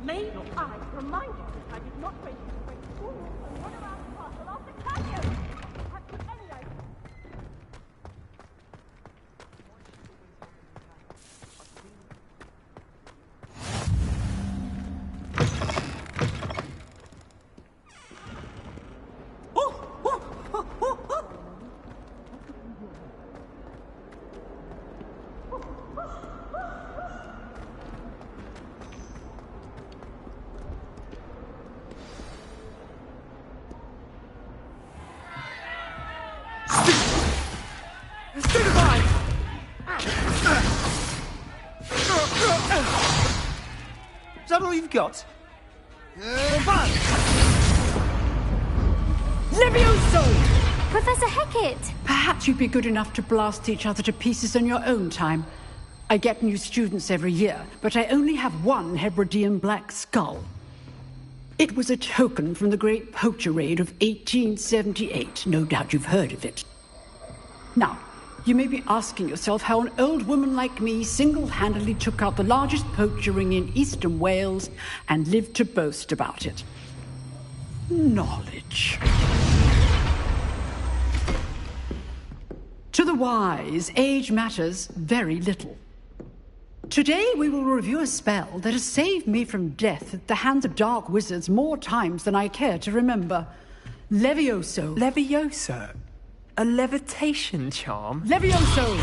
May I remind you that I did not raise you to break school rules and run around the castle after Cameo? Have you any idea? Is that all you've got? Levioso! Professor Hecat! Perhaps you'd be good enough to blast each other to pieces on your own time. I get new students every year, but I only have one Hebridean black skull. It was a token from the Great Poacher Raid of 1878. No doubt you've heard of it. Now, you may be asking yourself how an old woman like me single-handedly took out the largest poacher ring in eastern Wales and lived to boast about it. Knowledge. To the wise, age matters very little. Today we will review a spell that has saved me from death at the hands of dark wizards more times than I care to remember. Levioso. Levioso? A levitation charm? Levioso!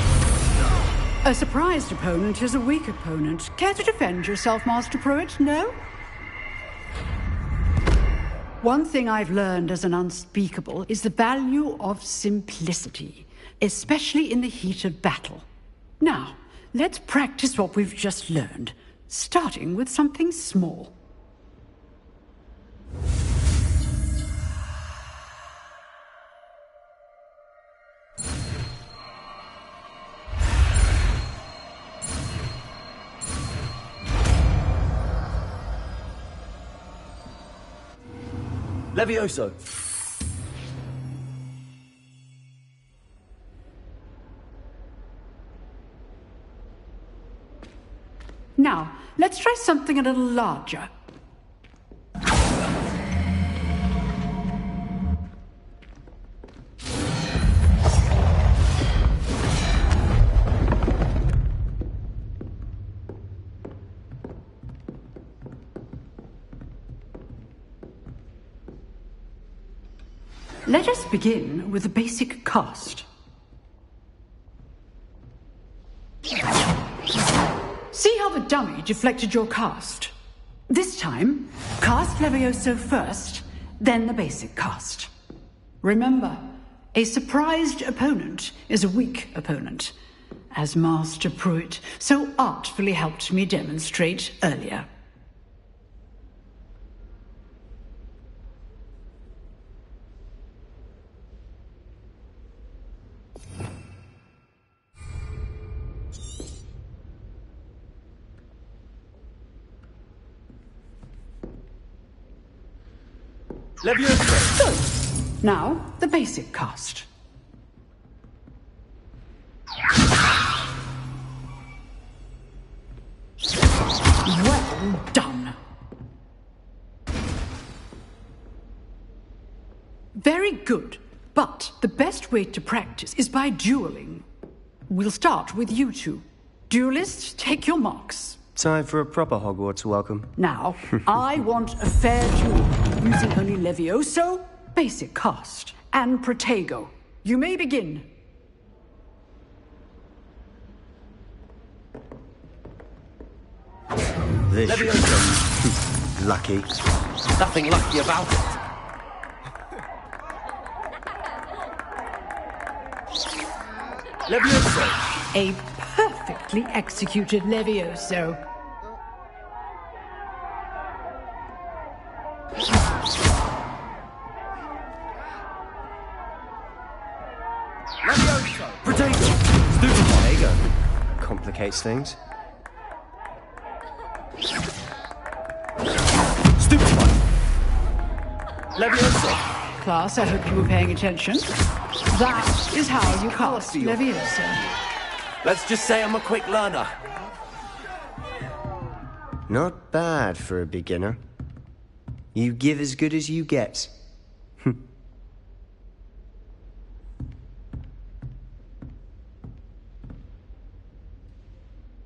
A surprised opponent is a weak opponent. Care to defend yourself, Master Pruitt? No? One thing I've learned as an unspeakable is the value of simplicity, especially in the heat of battle. Now, let's practice what we've just learned, starting with something small. Levioso. Now, let's try something a little larger. Let us begin with the basic cast. See how the dummy deflected your cast? This time, cast Levioso first, then the basic cast. Remember, a surprised opponent is a weak opponent, as Master Pruitt so artfully helped me demonstrate earlier. Levioso. Good. Now, the basic cast. Well done. Very good. But the best way to practice is by dueling. We'll start with you two. Duelists, take your marks. Time for a proper Hogwarts welcome. Now, I want a fair duel, using only Levioso, basic cast, and Protego. You may begin. This Levioso. lucky. Nothing lucky about it. Levioso. A perfectly executed Levioso. Levioso. Potato. Stupid. There you go. Complicates things. Stupid one. Levioso. Class, I hope you were paying attention. That is how you cast Levioso. Let's just say I'm a quick learner. Not bad for a beginner. You give as good as you get.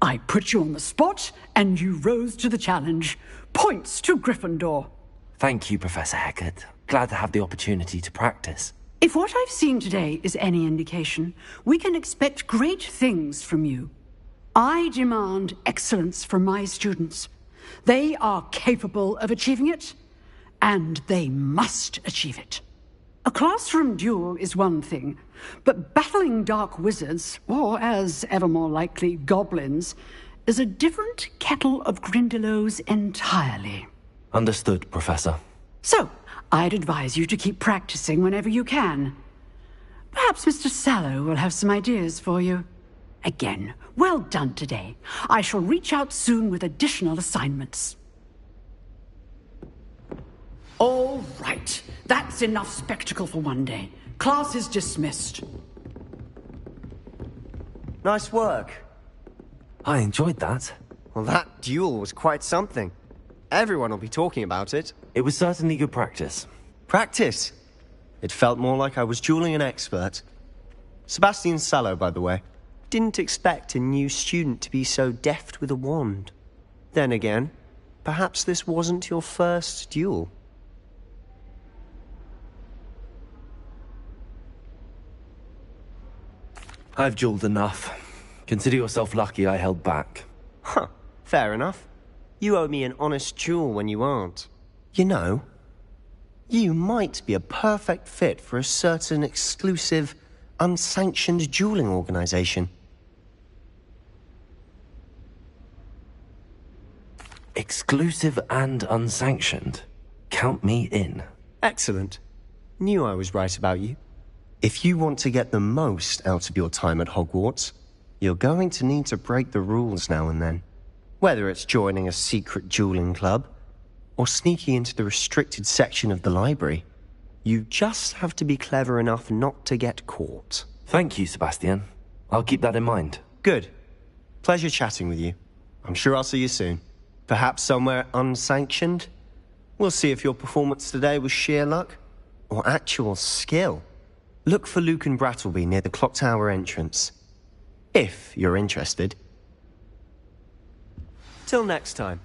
I put you on the spot, and you rose to the challenge. Points to Gryffindor. Thank you, Professor Hecat. Glad to have the opportunity to practice. If what I've seen today is any indication, we can expect great things from you. I demand excellence from my students. They are capable of achieving it, and they must achieve it. A classroom duel is one thing, but battling dark wizards, or as ever more likely, goblins, is a different kettle of Grindylows entirely. Understood, Professor. So, I'd advise you to keep practicing whenever you can. Perhaps Mr. Sallow will have some ideas for you. Again, well done today. I shall reach out soon with additional assignments. All right. That's enough spectacle for one day. Class is dismissed. Nice work. I enjoyed that. Well, that duel was quite something. Everyone will be talking about it. It was certainly good practice. Practice? It felt more like I was dueling an expert. Sebastian Sallow, by the way. Didn't expect a new student to be so deft with a wand. Then again, perhaps this wasn't your first duel. I've dueled enough. Consider yourself lucky I held back. Huh, fair enough. You owe me an honest duel when you aren't. You know, you might be a perfect fit for a certain exclusive, unsanctioned dueling organization. Exclusive and unsanctioned. Count me in. Excellent. Knew I was right about you. If you want to get the most out of your time at Hogwarts, you're going to need to break the rules now and then. Whether it's joining a secret dueling club, or sneaking into the restricted section of the library, you just have to be clever enough not to get caught. Thank you, Sebastian. I'll keep that in mind. Good. Pleasure chatting with you. I'm sure I'll see you soon. Perhaps somewhere unsanctioned? We'll see if your performance today was sheer luck, or actual skill. Look for Luke and Brattleby near the clock tower entrance. If you're interested. Till next time.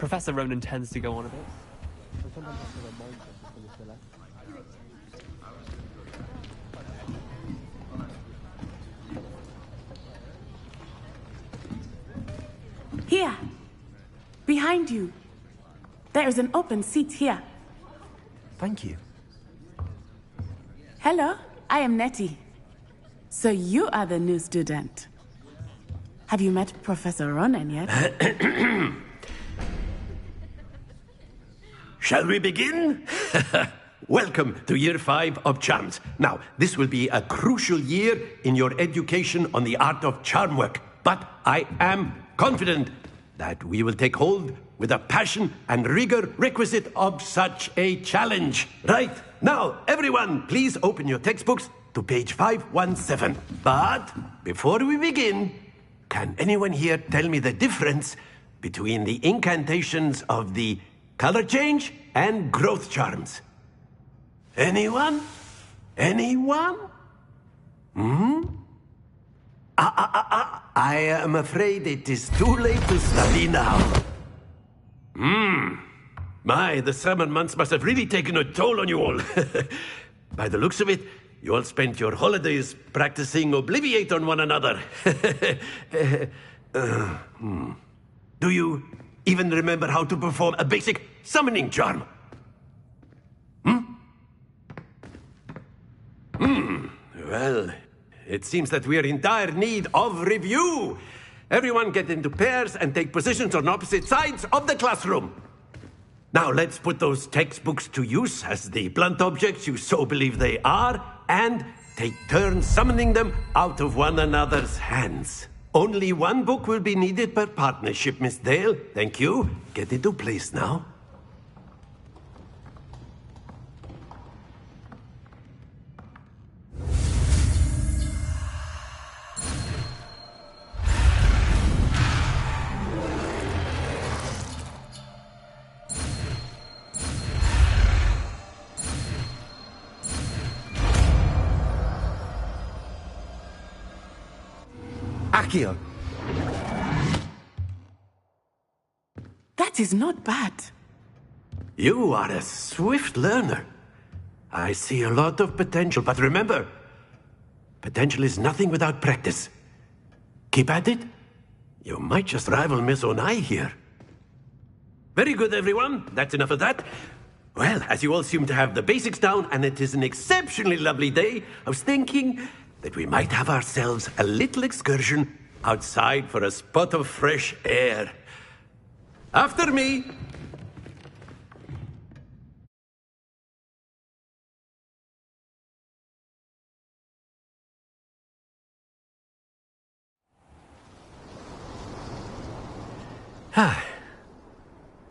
Professor Ronan tends to go on a bit. Here, behind you. There is an open seat here. Thank you. Hello, I am Nettie. So you are the new student. Have you met Professor Ronan yet? Shall we begin? Welcome to Year 5 of Charms. Now, this will be a crucial year in your education on the art of charm work. But I am confident that we will take hold with the passion and rigor requisite of such a challenge. Right, now, everyone, please open your textbooks to page 517. But before we begin, can anyone here tell me the difference between the incantations of the color change and growth charms? Anyone? Anyone? I am afraid it is too late to study now. My, the summer months must have really taken a toll on you all. By the looks of it, you all spent your holidays practicing Obliviate on one another. Do you even remember how to perform a basic summoning charm? Well, it seems that we are in dire need of review. Everyone get into pairs and take positions on opposite sides of the classroom. Now let's put those textbooks to use as the blunt objects you so believe they are, and take turns summoning them out of one another's hands. Only one book will be needed per partnership, Miss Dale. Thank you. Get into place now. Accio. That is not bad. You are a swift learner. I see a lot of potential, but remember, potential is nothing without practice. Keep at it. You might just rival Miss Onai here. Very good, everyone. That's enough of that. Well, as you all seem to have the basics down, and it is an exceptionally lovely day, I was thinking that we might have ourselves a little excursion outside for a spot of fresh air. After me.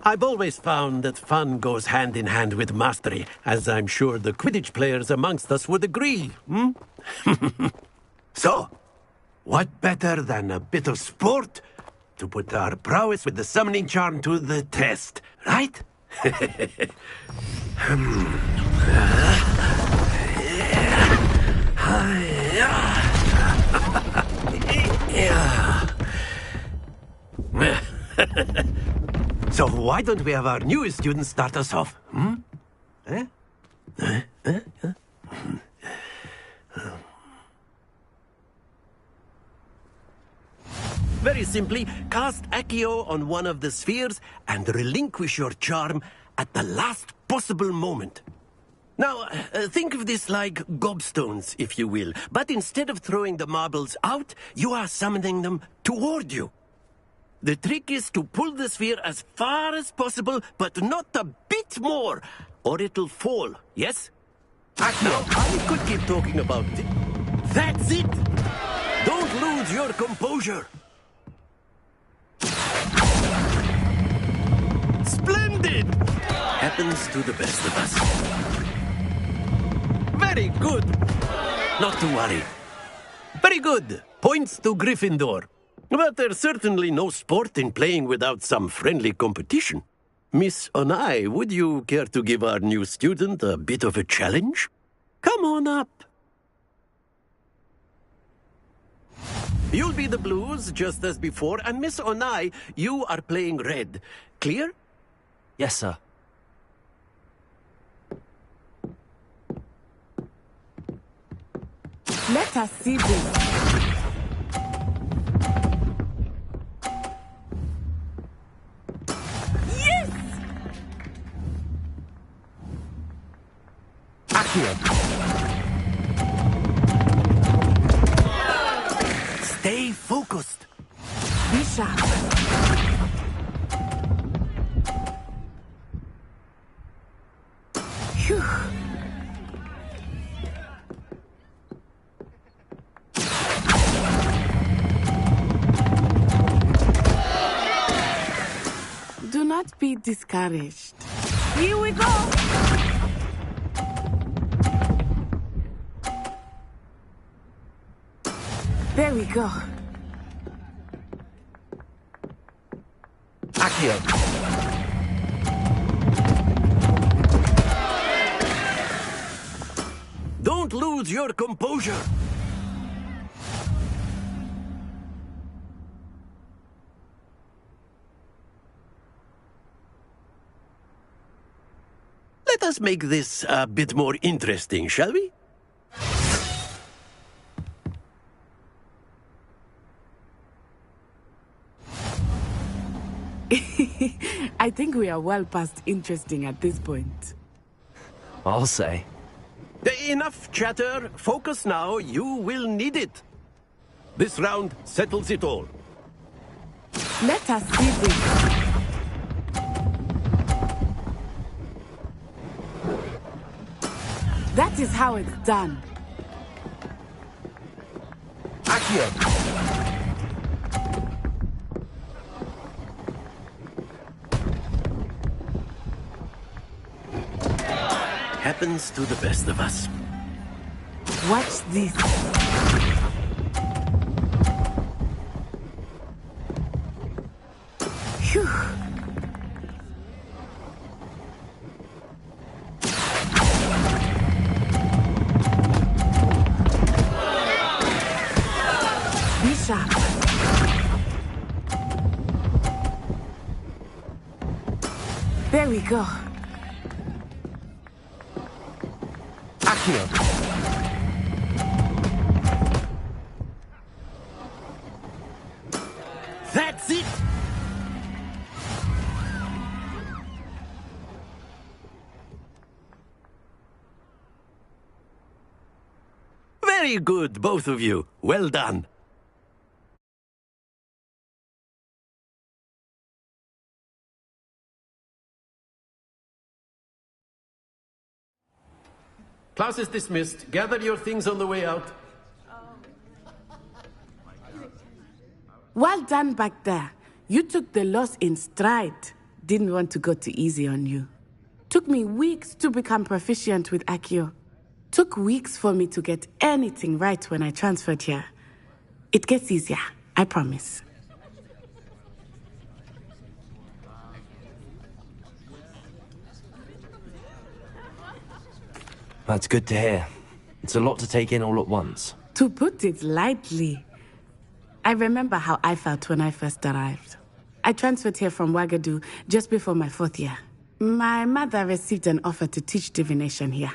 I've always found that fun goes hand in hand with mastery, as I'm sure the Quidditch players amongst us would agree. So, what better than a bit of sport to put our prowess with the summoning charm to the test, right? So why don't we have our newest student start us off? Very simply, cast Accio on one of the spheres and relinquish your charm at the last possible moment. Now, think of this like gobstones, if you will. But instead of throwing the marbles out, you are summoning them toward you. The trick is to pull the sphere as far as possible, but not a bit more, or it'll fall, yes? Now, I could keep talking about it. That's it! Don't lose your composure! Splendid! Happens to the best of us. Very good! Not to worry. Very good! Points to Gryffindor. But there's certainly no sport in playing without some friendly competition. Miss Onai, would you care to give our new student a bit of a challenge? Come on up. You'll be the blues, just as before, and Miss Onai, you are playing red. Clear? Yes, sir. Let us see this. Yes! Accio! Stay focused. Be sharp. Phew. Do not be discouraged. Here we go. There we go. Accio! Don't lose your composure. Let us make this a bit more interesting, shall we? I think we are well past interesting at this point. I'll say. Enough chatter. Focus now. You will need it. This round settles it all. Let us see this. That is how it's done. Accio! Happens to the best of us. Watch this. Phew. Be sharp. There we go. Accio! That's it! Very good, both of you. Well done. Class is dismissed. Gather your things on the way out. Well done back there. You took the loss in stride. Didn't want to go too easy on you. Took me weeks to become proficient with Accio. Took weeks for me to get anything right when I transferred here. It gets easier, I promise. That's good to hear. It's a lot to take in all at once. To put it lightly, I remember how I felt when I first arrived. I transferred here from Ouagadougou just before my 4th year. My mother received an offer to teach divination here.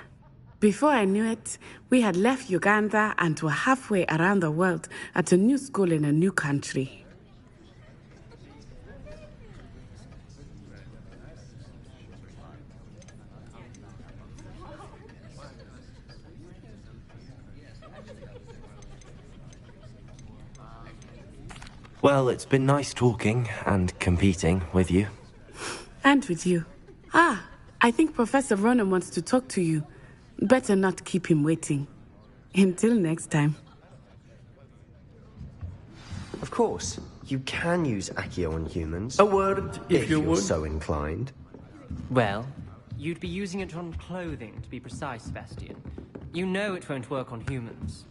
Before I knew it, we had left Uganda and were halfway around the world at a new school in a new country. Well, it's been nice talking and competing with you. And with you. Ah, I think Professor Ronan wants to talk to you. Better not keep him waiting. Until next time. Of course, you can use Accio on humans. A word, if you you're would. so inclined. Well, you'd be using it on clothing, to be precise, Sebastian. You know it won't work on humans.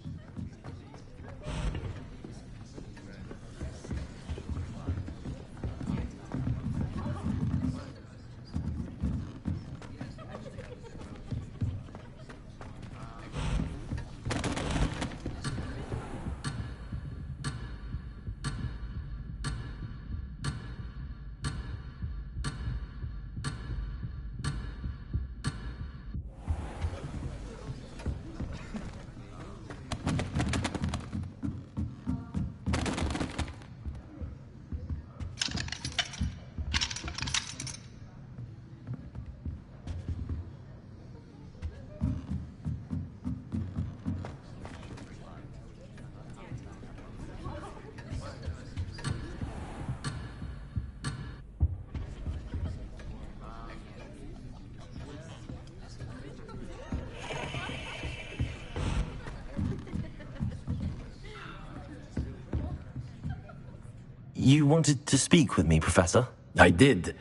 You wanted to speak with me, Professor? I did.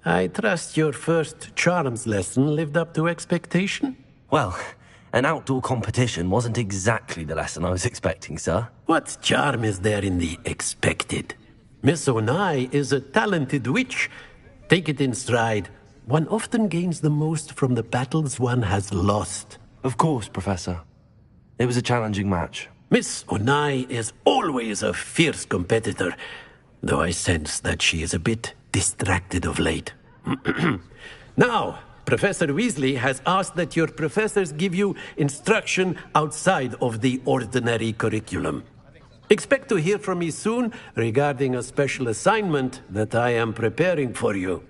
I trust your first charms lesson lived up to expectation? Well, an outdoor competition wasn't exactly the lesson I was expecting, sir. What charm is there in the expected? Miss Onai is a talented witch. Take it in stride. One often gains the most from the battles one has lost. Of course, Professor. It was a challenging match. Miss Onai is always a fierce competitor, though I sense that she is a bit distracted of late. Now, Professor Weasley has asked that your professors give you instruction outside of the ordinary curriculum. Expect to hear from me soon regarding a special assignment that I am preparing for you.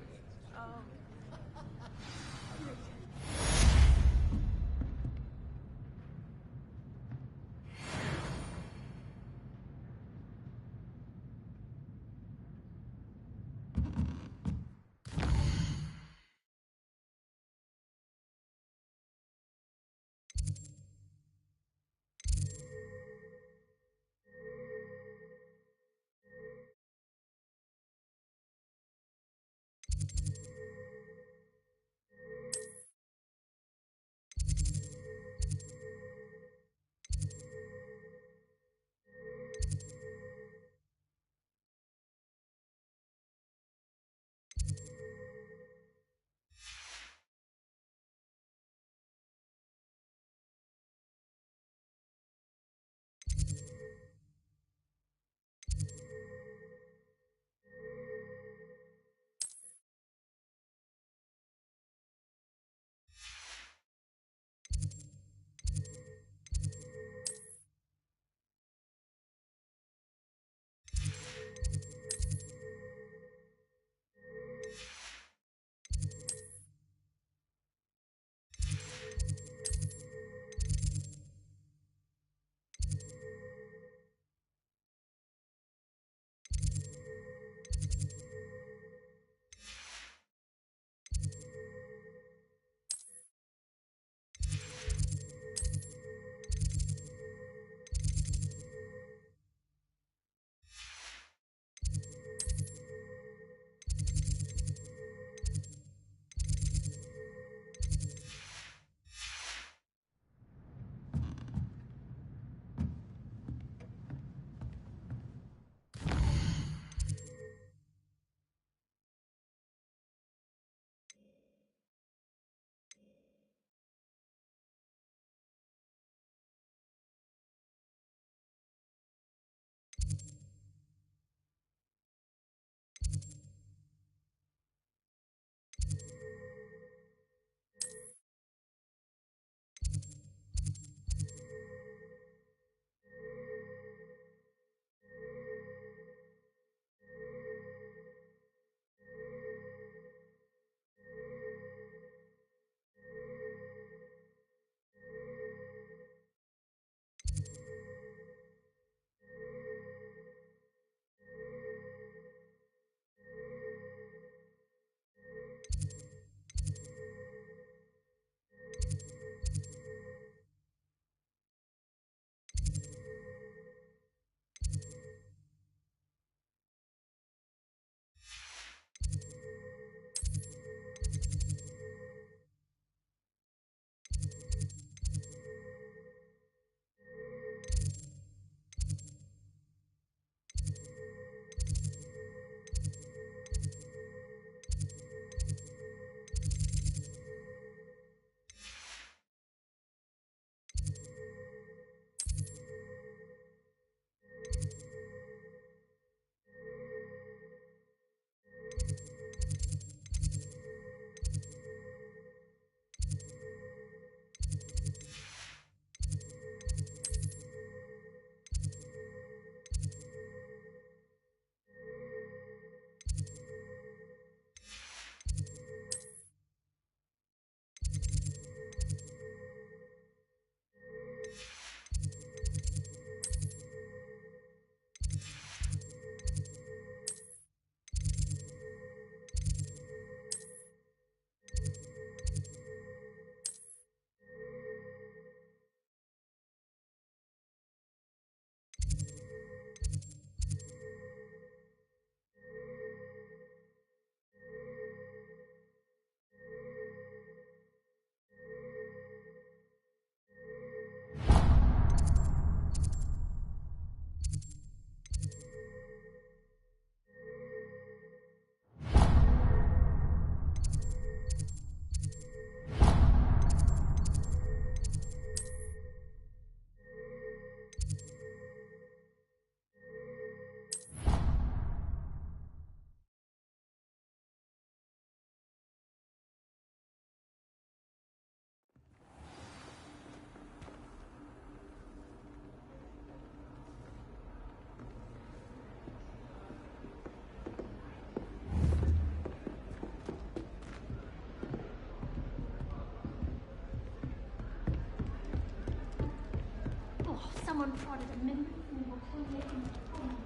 Someone prodded a minute before making the phone.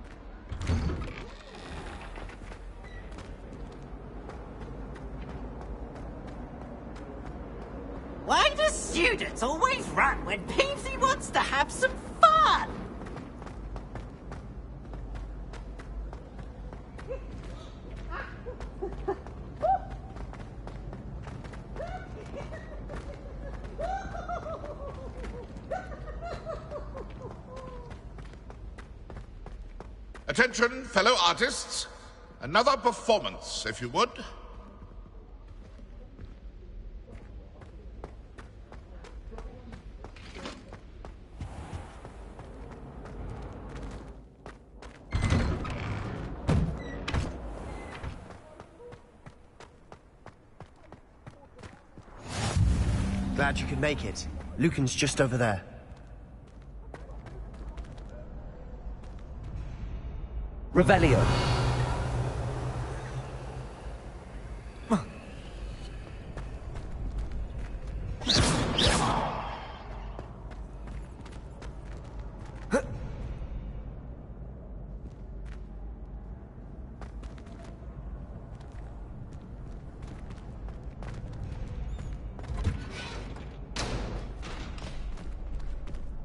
Why do students always run when Peavesy wants to have some fun? Attention, fellow artists. Another performance, if you would. Glad you could make it. Lucan's just over there. Revelio.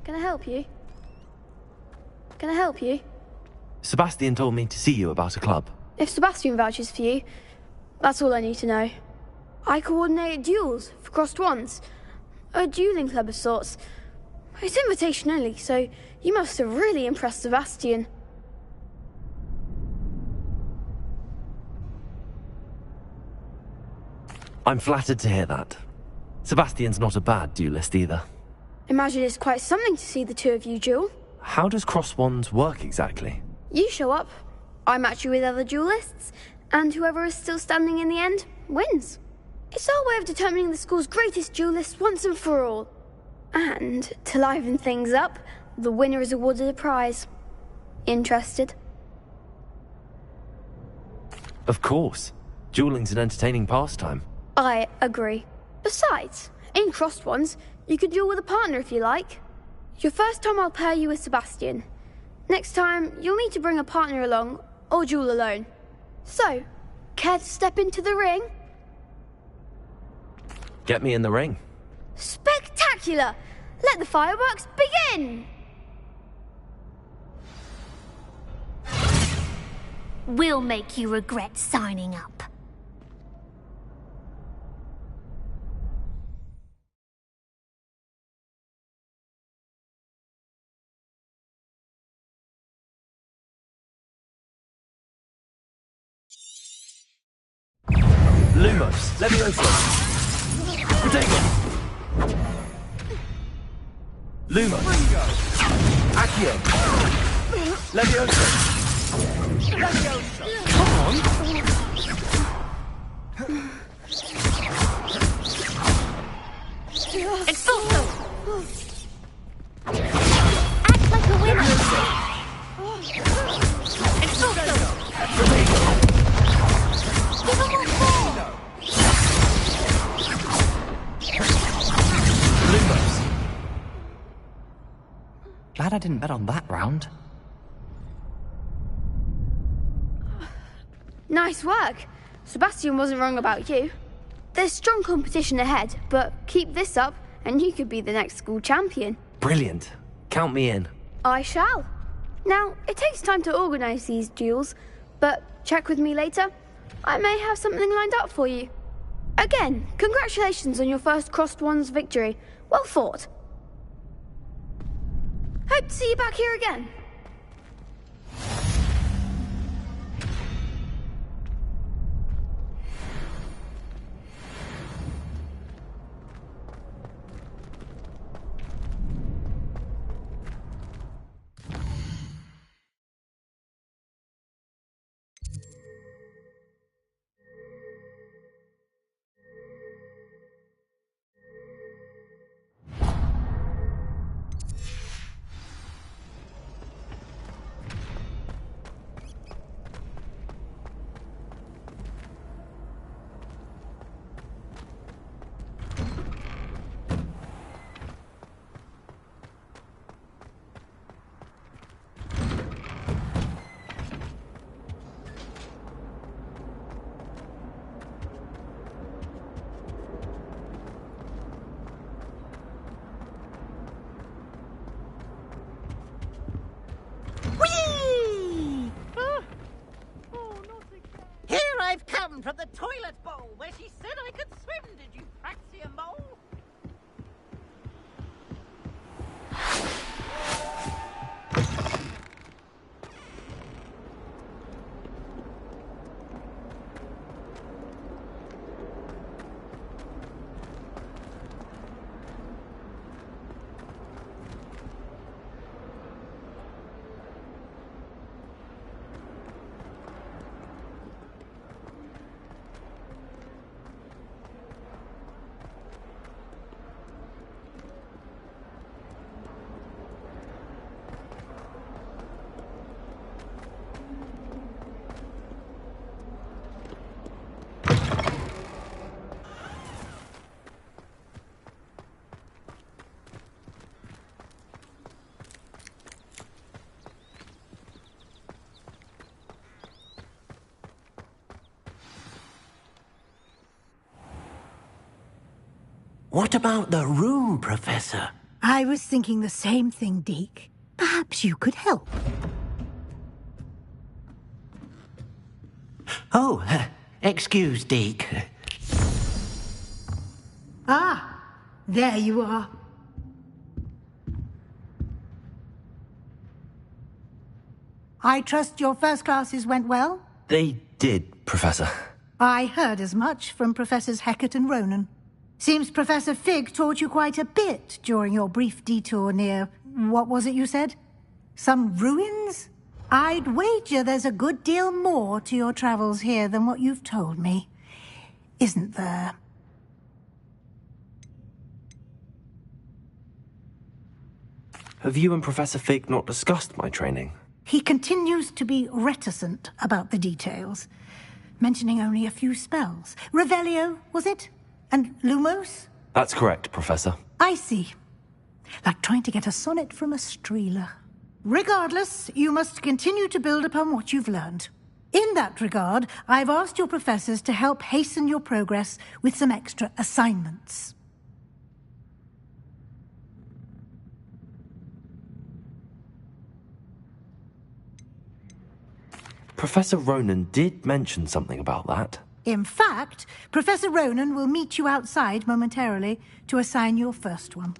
Can I help you? Can I help you? Sebastian told me to see you about a club. If Sebastian vouches for you, that's all I need to know. I coordinate duels for crossed wands. A dueling club of sorts. It's invitation only, so you must have really impressed Sebastian. I'm flattered to hear that. Sebastian's not a bad duelist either. Imagine it's quite something to see the two of you duel. How does cross wands work exactly? You show up, I match you with other duelists, and whoever is still standing in the end wins. It's our way of determining the school's greatest duelist once and for all. And, to liven things up, the winner is awarded a prize. Interested? Of course. Dueling's an entertaining pastime. I agree. Besides, in crossed ones, you can duel with a partner if you like. Your first time I'll pair you with Sebastian. Next time, you'll need to bring a partner along, or duel alone. So, care to step into the ring? Get me in the ring. Spectacular! Let the fireworks begin! We'll make you regret signing up. Lumos, Levioso. Protego. Lumos. Accio. Levioso. Come on. Expulso! Act like a winner! Expulso! Protego. Give him a fall! Lumos. Glad I didn't bet on that round. Nice work. Sebastian wasn't wrong about you. There's strong competition ahead, but keep this up and you could be the next school champion. Brilliant. Count me in. I shall. Now, it takes time to organise these duels, but check with me later. I may have something lined up for you. Again, congratulations on your first crossed wands victory. Well fought. Hope to see you back here again. from the toilet bowl where she said I could swim, did you praxia mole? What about the room, Professor? I was thinking the same thing, Deke. Perhaps you could help. Oh, excuse, Deke. Ah, there you are. I trust your first classes went well? They did, Professor. I heard as much from Professors Hecat and Ronan. Seems Professor Fig taught you quite a bit during your brief detour near... what was it you said? Some ruins? I'd wager there's a good deal more to your travels here than what you've told me. Isn't there? Have you and Professor Fig not discussed my training? He continues to be reticent about the details, mentioning only a few spells. Revelio, was it? And Lumos? That's correct, Professor. I see. Like trying to get a sonnet from a streeler. Regardless, you must continue to build upon what you've learned. In that regard, I've asked your professors to help hasten your progress with some extra assignments. Professor Ronan did mention something about that. In fact, Professor Ronan will meet you outside momentarily to assign your first one.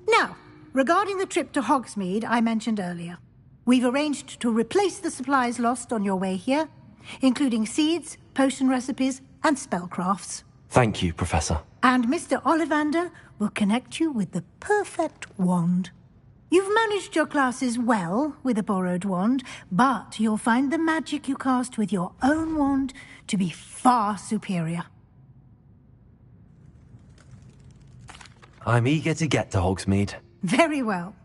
Now, regarding the trip to Hogsmeade I mentioned earlier, we've arranged to replace the supplies lost on your way here, including seeds, potion recipes, and spellcrafts. Thank you, Professor. And Mr. Ollivander will connect you with the perfect wand. You've managed your classes well with a borrowed wand, but you'll find the magic you cast with your own wand to be far superior. I'm eager to get to Hogsmeade. Very well.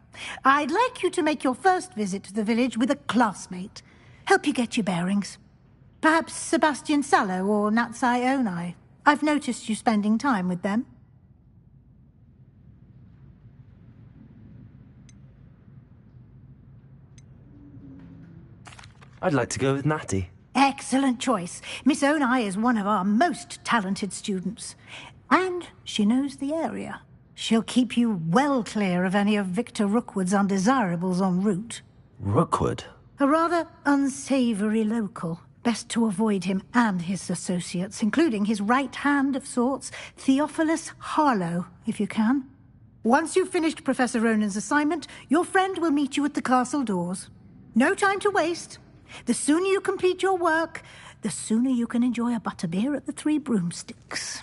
I'd like you to make your first visit to the village with a classmate. Help you get your bearings. Perhaps Sebastian Sallow or Natsai Onai. I've noticed you spending time with them. I'd like to go with Natty. Excellent choice. Miss Onai is one of our most talented students. And she knows the area. She'll keep you well clear of any of Victor Rookwood's undesirables en route. Rookwood? A rather unsavory local. Best to avoid him and his associates, including his right hand of sorts, Theophilus Harlow, if you can. Once you've finished Professor Ronan's assignment, your friend will meet you at the castle doors. No time to waste. The sooner you complete your work, the sooner you can enjoy a butterbeer at the Three Broomsticks.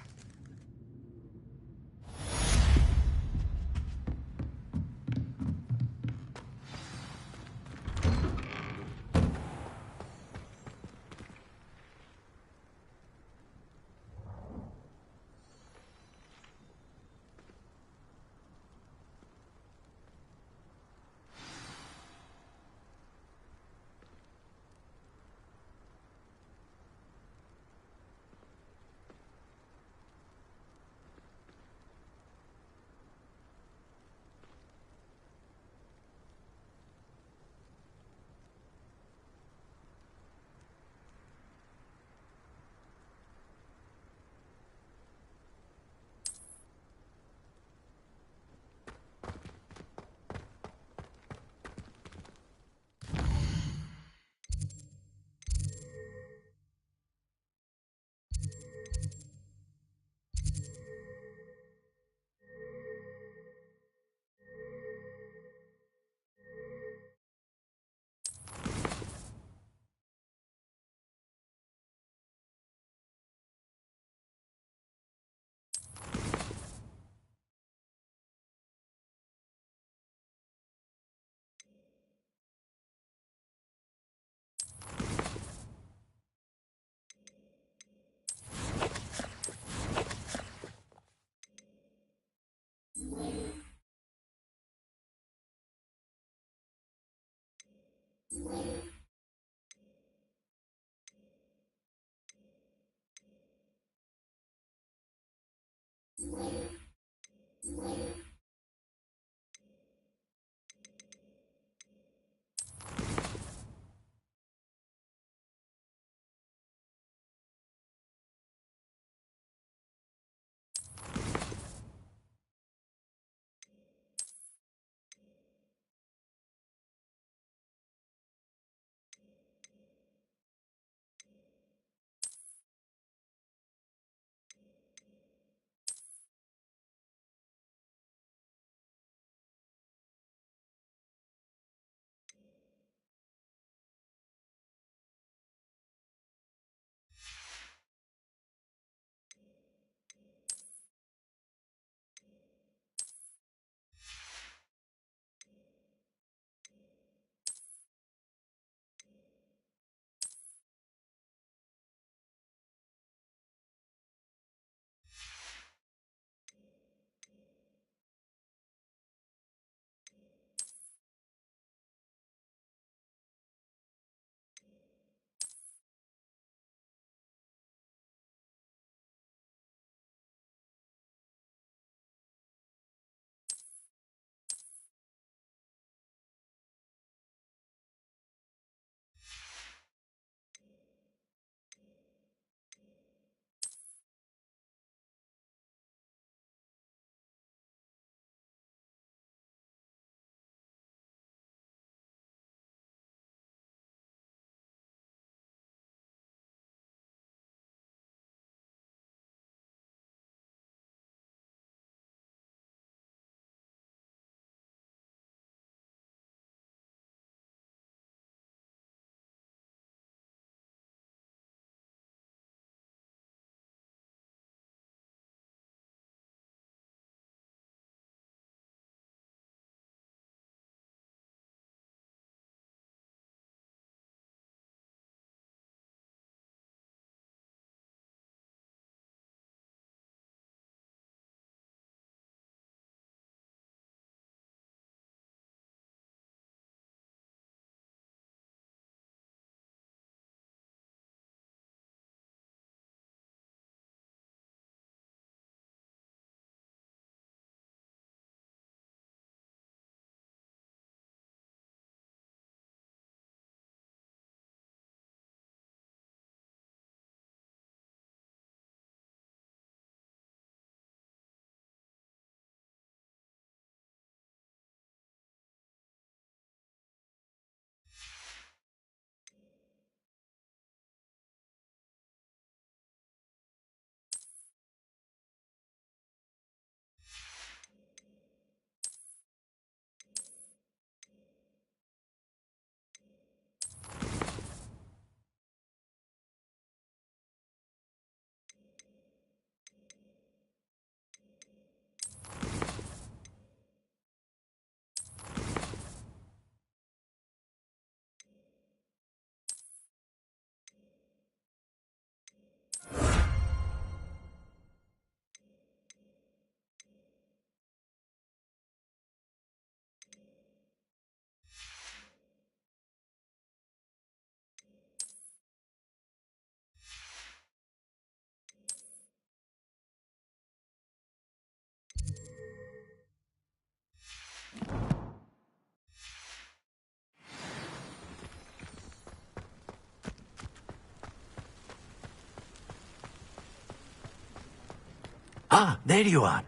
Ah, there you are.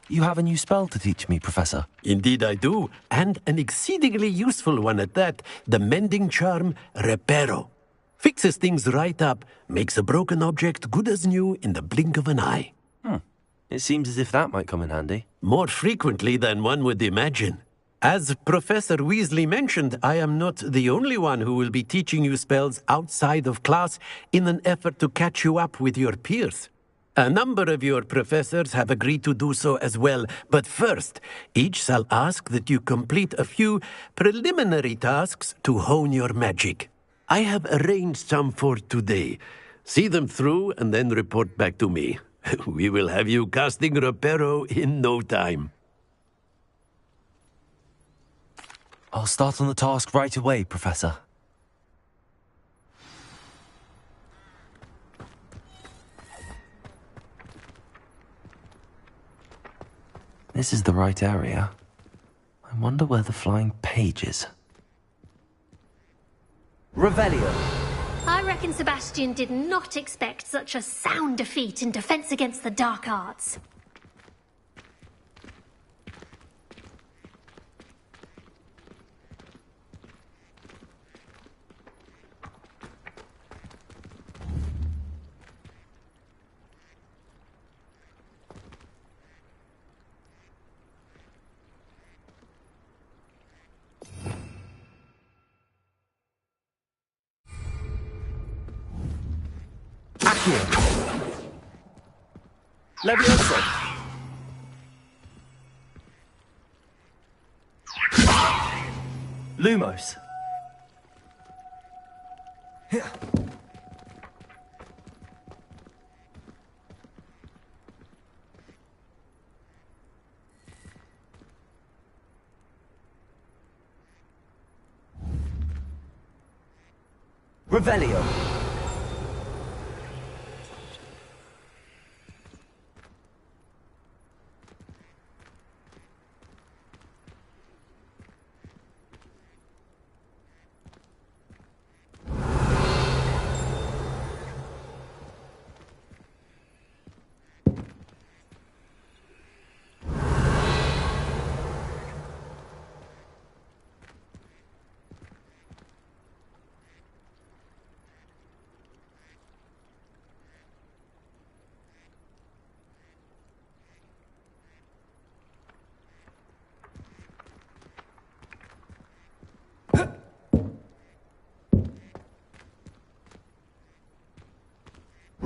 You have a new spell to teach me, Professor. Indeed I do, and an exceedingly useful one at that. The mending charm, Reparo. Fixes things right up, makes a broken object good as new in the blink of an eye. It seems as if that might come in handy. More frequently than one would imagine. As Professor Weasley mentioned, I am not the only one who will be teaching you spells outside of class in an effort to catch you up with your peers. A number of your professors have agreed to do so as well, but first, each shall ask that you complete a few preliminary tasks to hone your magic. I have arranged some for today. See them through and then report back to me. We will have you casting Reparo in no time. I'll start on the task right away, Professor. This is the right area. I wonder where the flying page is. Revelio. I reckon Sebastian did not expect such a sound defeat in Defense Against the Dark Arts. Levioso. Lumos. Revelio.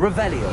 Revelio.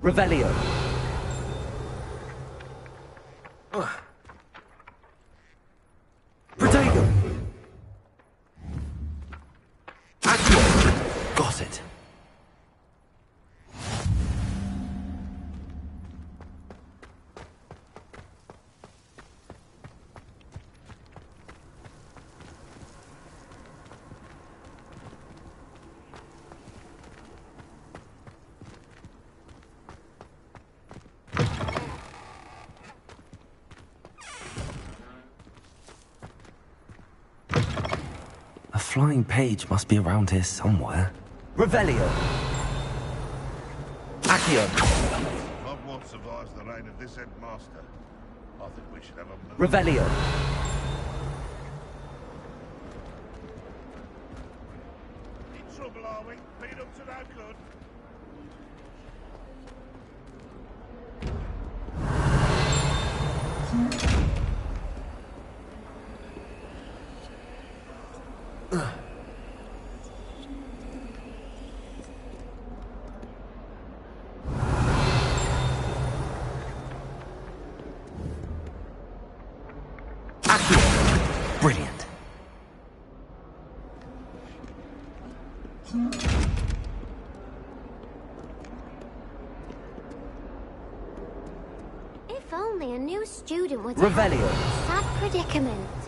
Revelio. Protego. Accio. Got it. A flying page must be around here somewhere. Revelio. Accio. Hogwarts survives the reign of this headmaster. I think we should have a move. Revelio. In trouble, are we? Been up to no good. Brilliant. student would Revelio. have a sad predicament.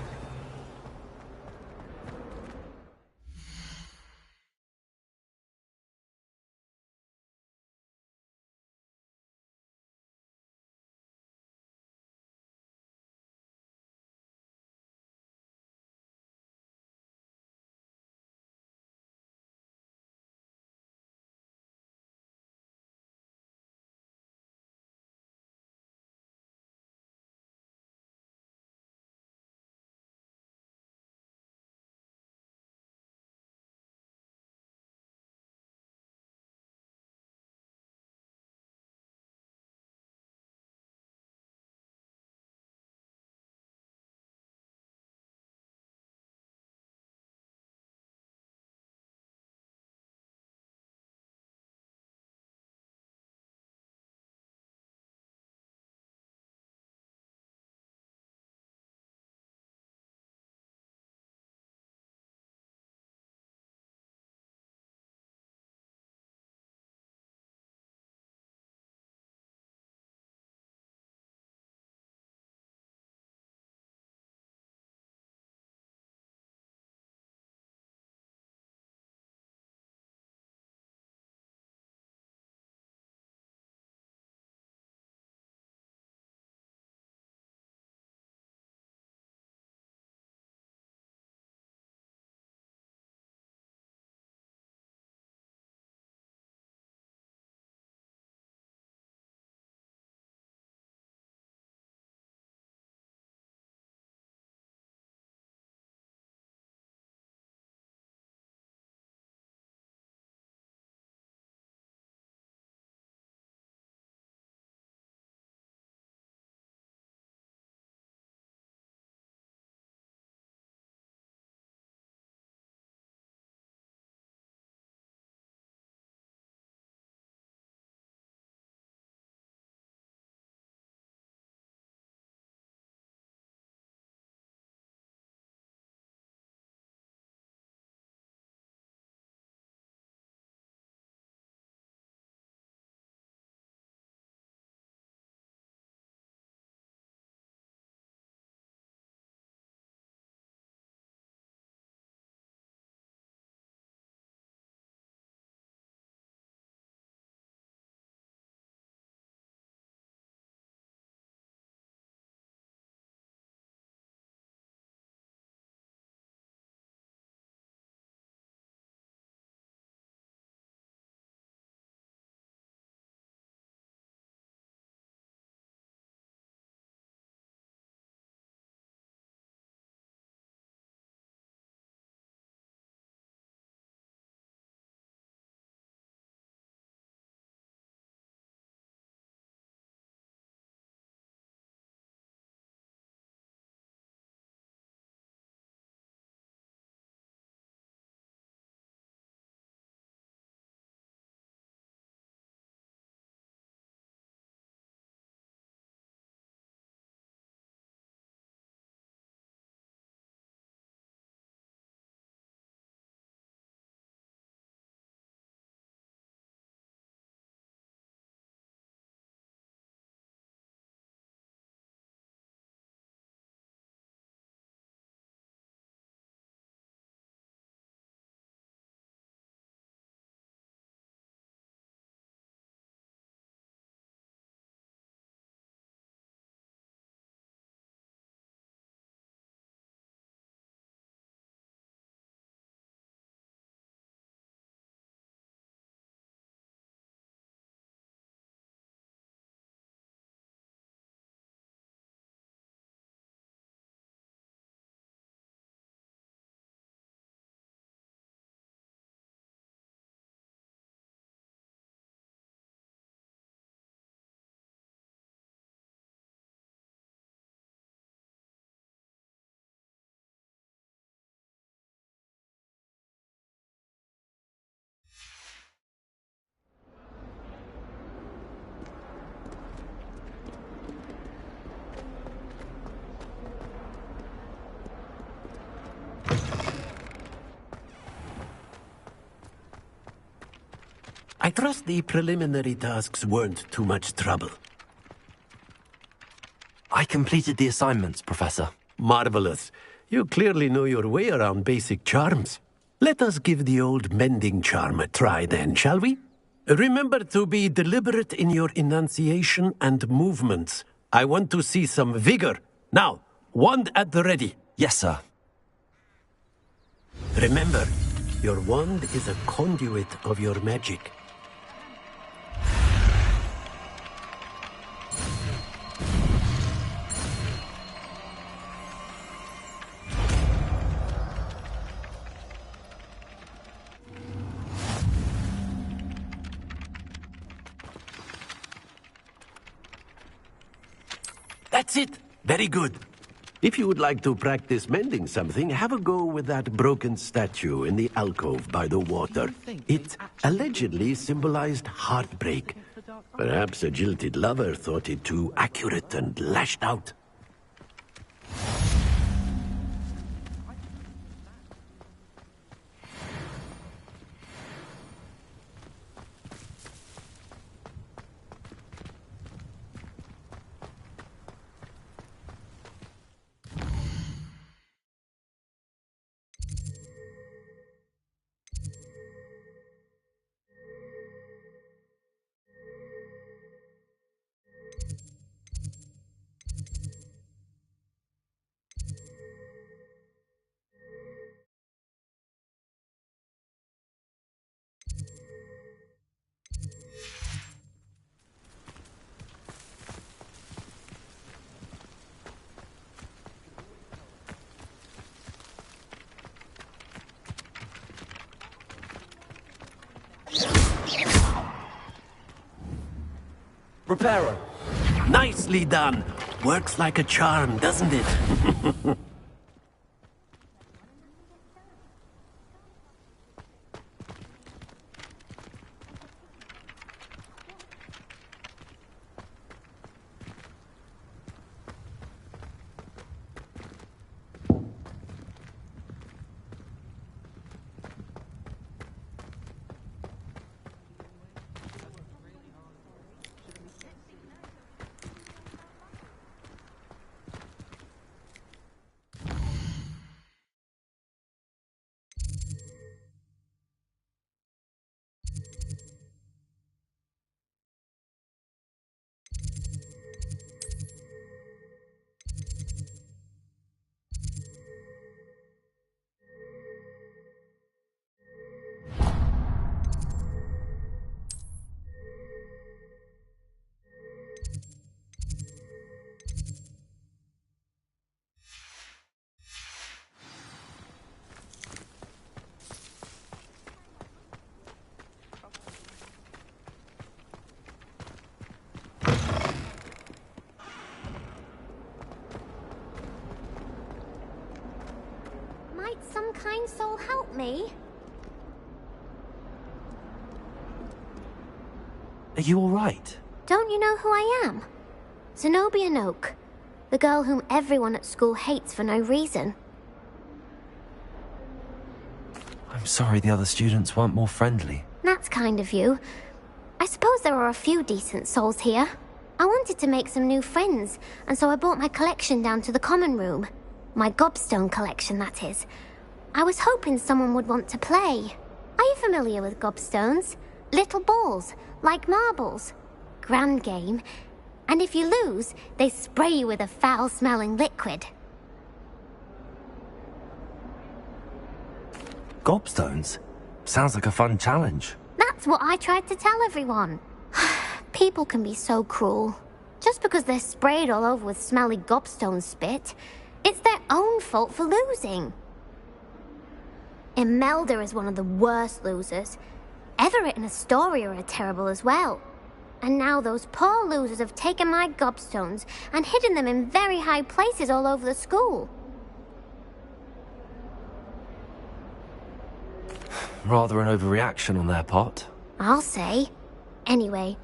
I trust the preliminary tasks weren't too much trouble. I completed the assignments, Professor. Marvelous. You clearly know your way around basic charms. Let us give the old mending charm a try then, shall we? Remember to be deliberate in your enunciation and movements. I want to see some vigor. Now, wand at the ready. Yes, sir. Remember, your wand is a conduit of your magic. That's it. Very good. If you would like to practice mending something, have a go with that broken statue in the alcove by the water. It allegedly symbolized heartbreak. Perhaps a jilted lover thought it too accurate and lashed out. Repairer. Nicely done. Works like a charm, doesn't it? Some kind soul help me? Are you all right? Don't you know who I am? Zenobia Noak, the girl whom everyone at school hates for no reason. I'm sorry the other students weren't more friendly. That's kind of you. I suppose there are a few decent souls here. I wanted to make some new friends, and so I brought my collection down to the common room. My gobstone collection, that is. I was hoping someone would want to play. Are you familiar with gobstones? Little balls, like marbles. Grand game. And if you lose, they spray you with a foul-smelling liquid. Gobstones? Sounds like a fun challenge. That's what I tried to tell everyone. People can be so cruel. Just because they're sprayed all over with smelly gobstone spit, it's their own fault for losing. Imelda is one of the worst losers. Everett and Astoria are terrible as well. And now those poor losers have taken my gobstones and hidden them in very high places all over the school. Rather an overreaction on their part. I'll say. Anyway,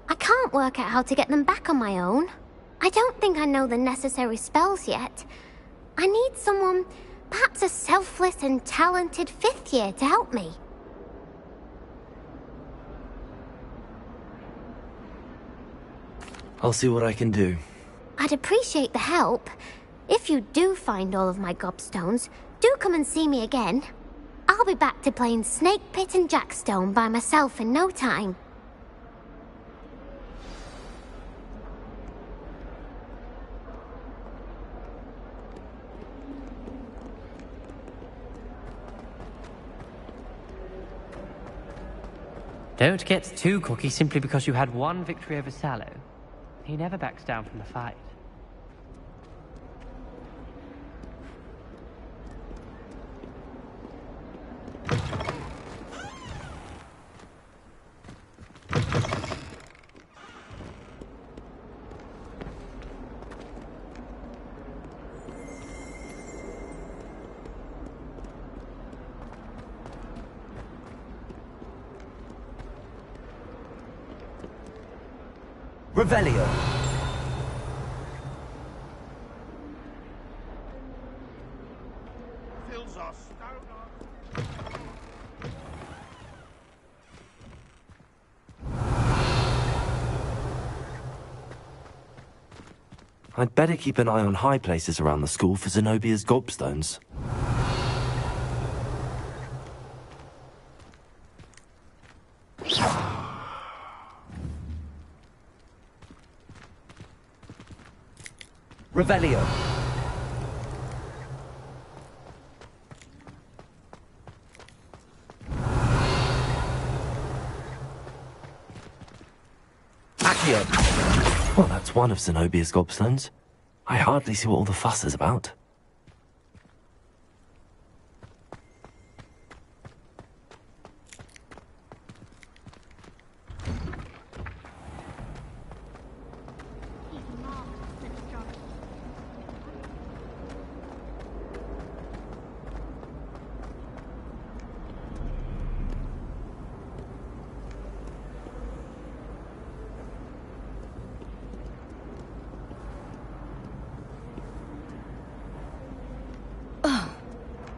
I can't work out how to get them back on my own. I don't think I know the necessary spells yet. I need someone, perhaps a selfless and talented 5th year to help me. I'll see what I can do. I'd appreciate the help. If you do find all of my gobstones, do come and see me again. I'll be back to playing Snake Pit and Jackstone by myself in no time. Don't get too cocky simply because you had one victory over Sallow. He never backs down from the fight. Revelio. Fills our stone. I'd better keep an eye on high places around the school for Zenobia's gobstones. Revelio. Accio. Well, that's one of Zenobia's gobstones. I hardly see what all the fuss is about.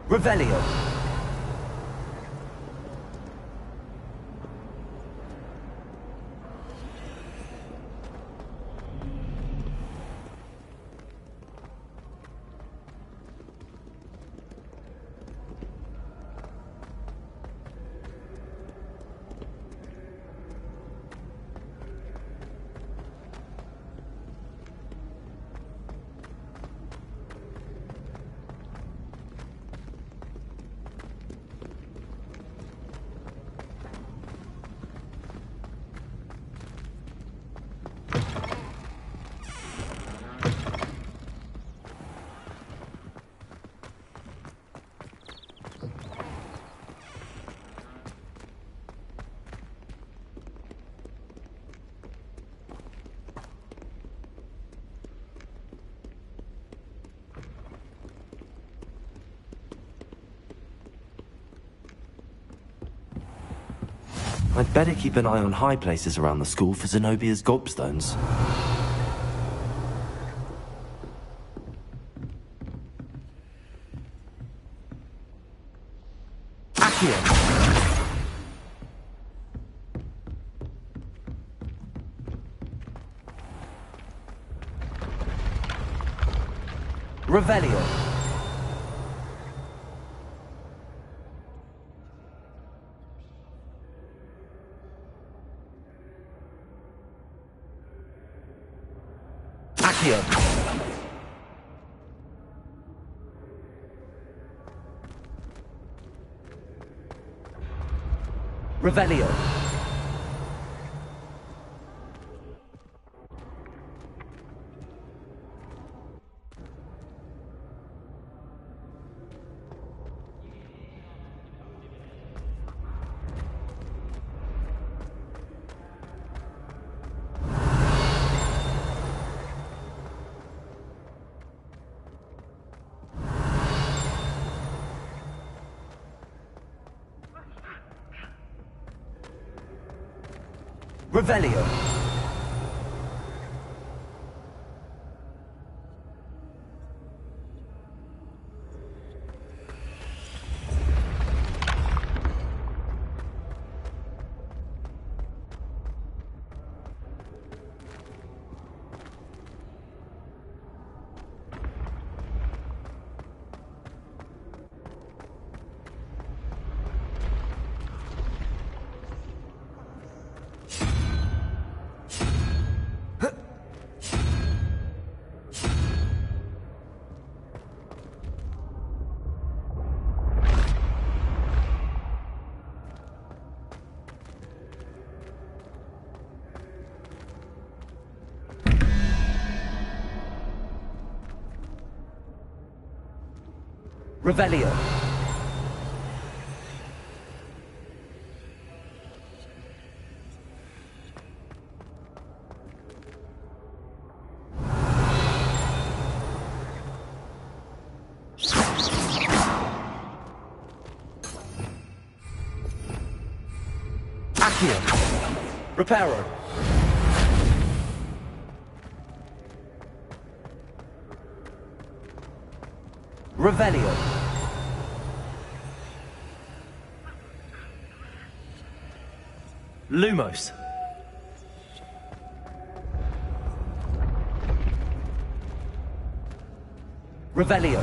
Revelio. I'd better keep an eye on high places around the school for Zenobia's gobstones. Accio. Revelio. Accio. Revelio. Revelio. Revelio. Accio. Reparo. Revelio. Lumos. Revelio.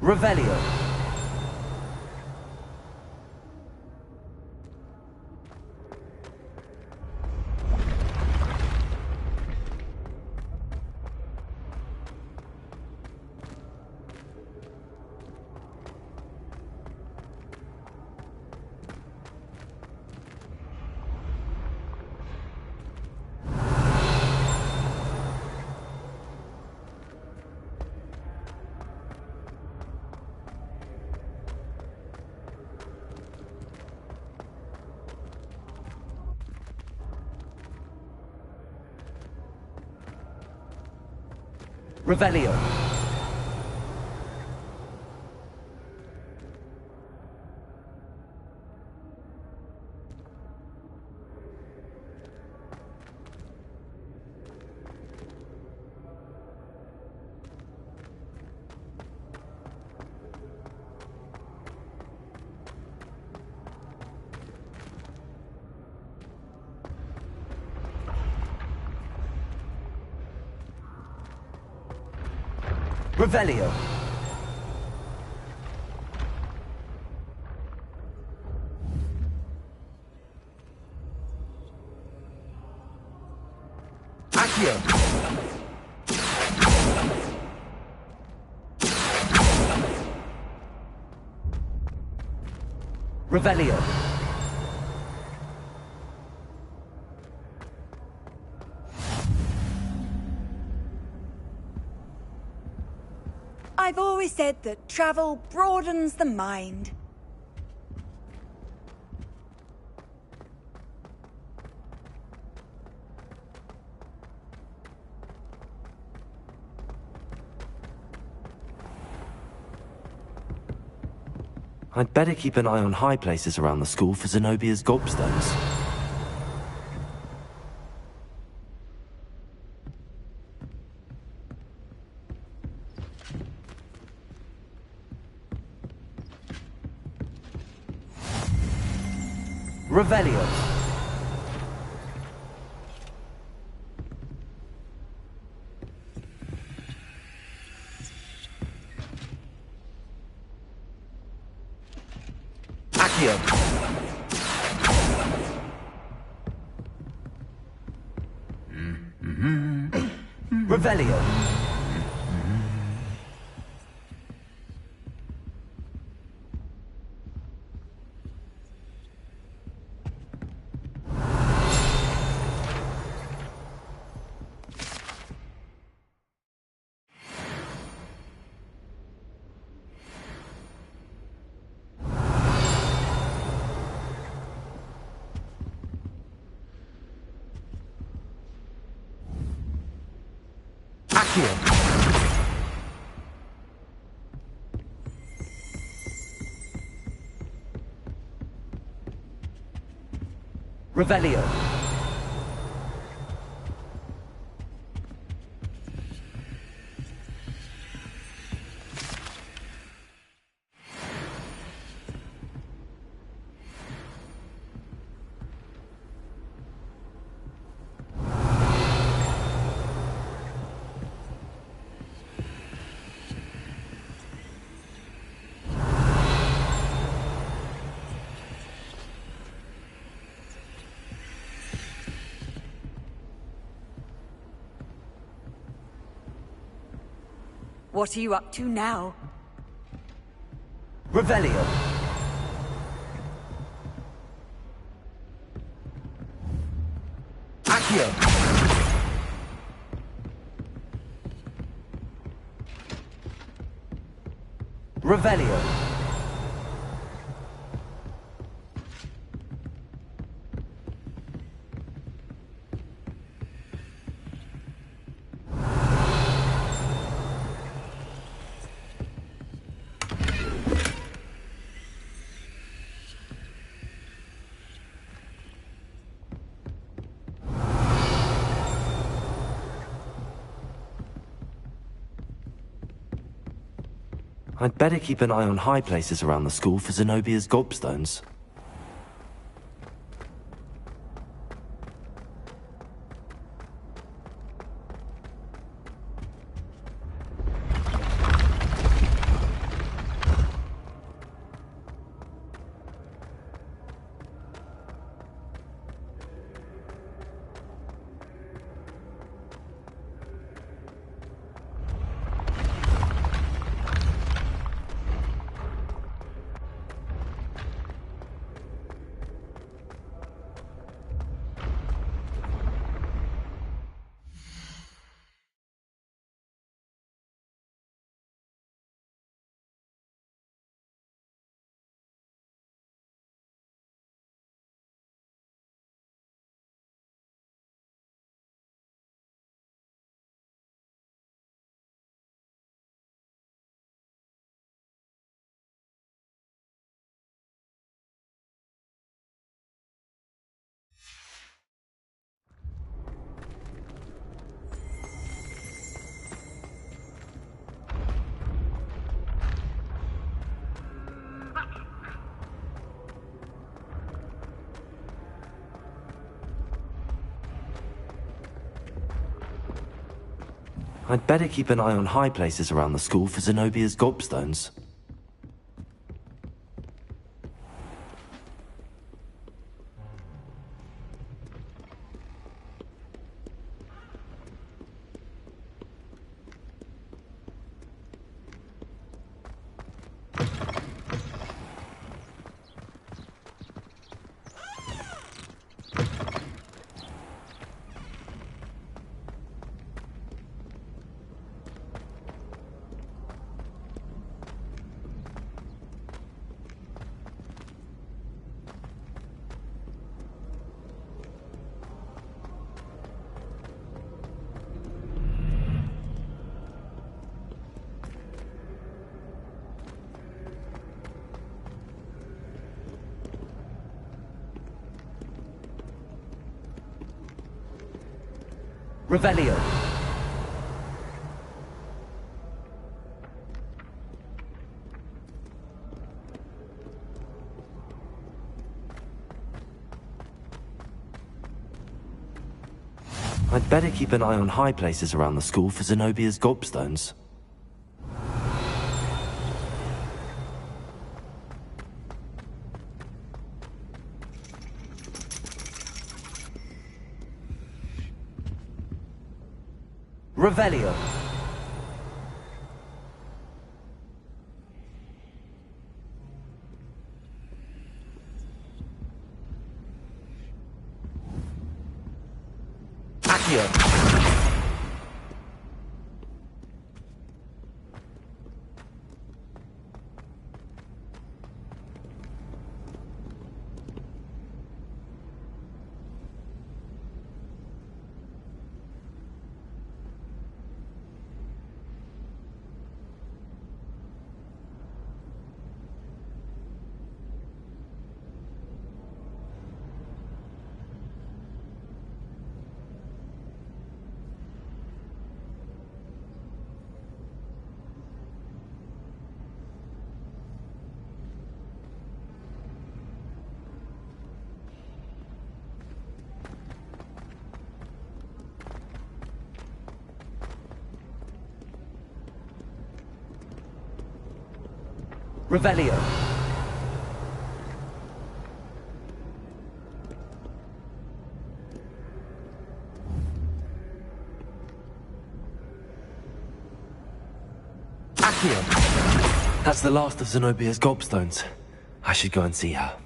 Revelio. Revelio. Revelio. Accio. Revelio. I've always said that travel broadens the mind. I'd better keep an eye on high places around the school for Zenobia's gobstones. Revelio. Accio. Revelio. Accio. Revelio. What are you up to now? Revelio. Accio. Revelio. I'd better keep an eye on high places around the school for Zenobia's gobstones. I'd better keep an eye on high places around the school for Zenobia's gobstones. Revelio. I'd better keep an eye on high places around the school for Zenobia's gobstones. Revelio. Accio. Revelio. Accio! That's the last of Zenobia's gobstones. I should go and see her.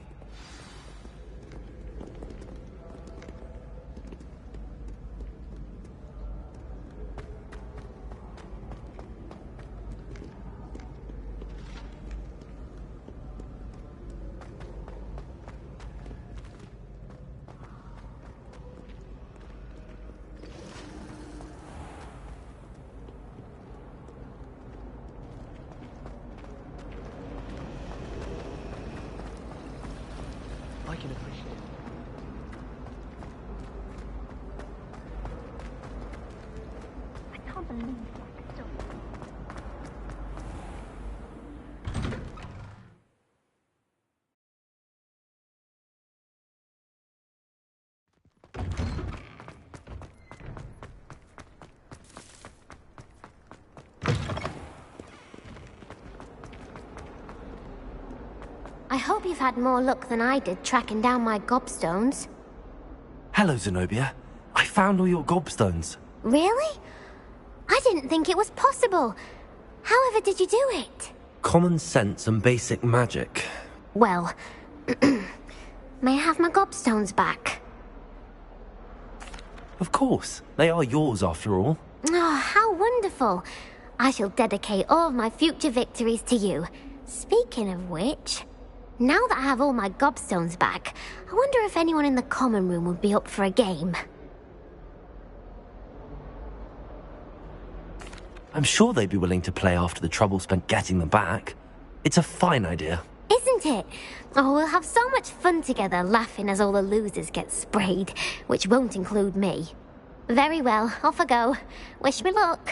I can appreciate it. I can't believe that stuff. I hope you've had more luck than I did tracking down my gobstones. Hello, Zenobia. I found all your gobstones. Really? I didn't think it was possible. However did you do it? Common sense and basic magic. Well, may I have my gobstones back? Of course. They are yours, after all. Oh, how wonderful. I shall dedicate all of my future victories to you. Speaking of which, now that I have all my gobstones back, I wonder if anyone in the common room would be up for a game. I'm sure they'd be willing to play after the trouble spent getting them back. It's a fine idea. Isn't it? Oh, we'll have so much fun together laughing as all the losers get sprayed, which won't include me. Very well, off I go. Wish me luck.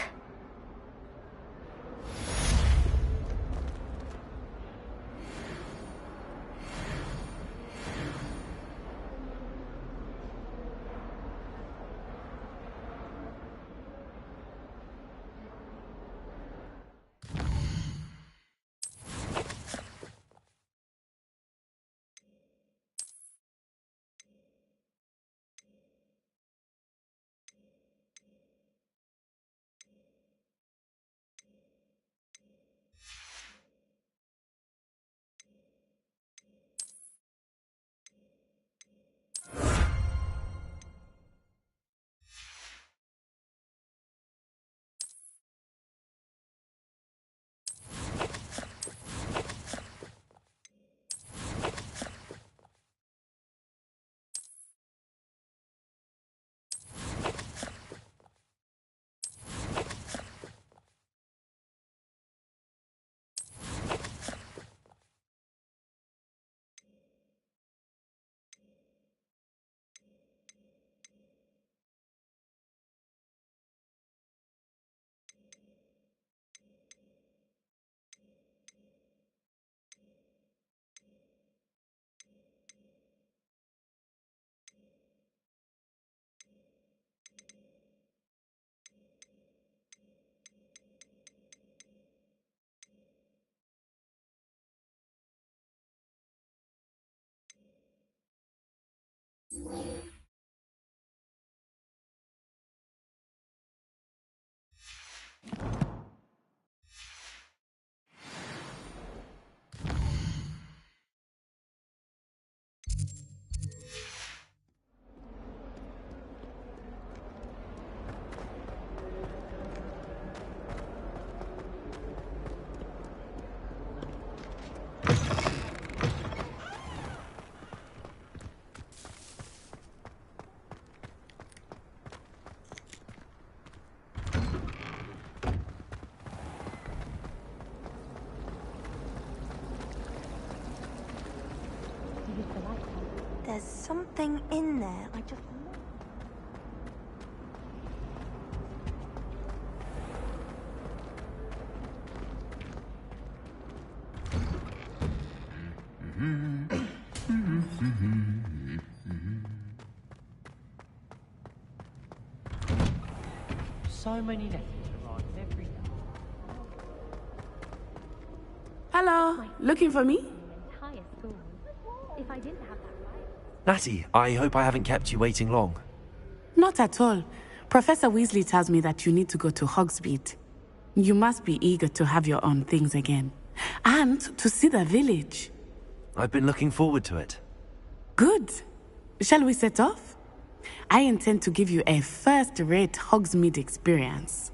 There's something in there. I just... So many letters arrive every day. Hello, looking for me? If I didn't have that right. Natty, I hope I haven't kept you waiting long. Not at all. Professor Weasley tells me that you need to go to Hogsmeade. You must be eager to have your own things again. And to see the village. I've been looking forward to it. Good. Shall we set off? I intend to give you a first-rate Hogsmeade experience.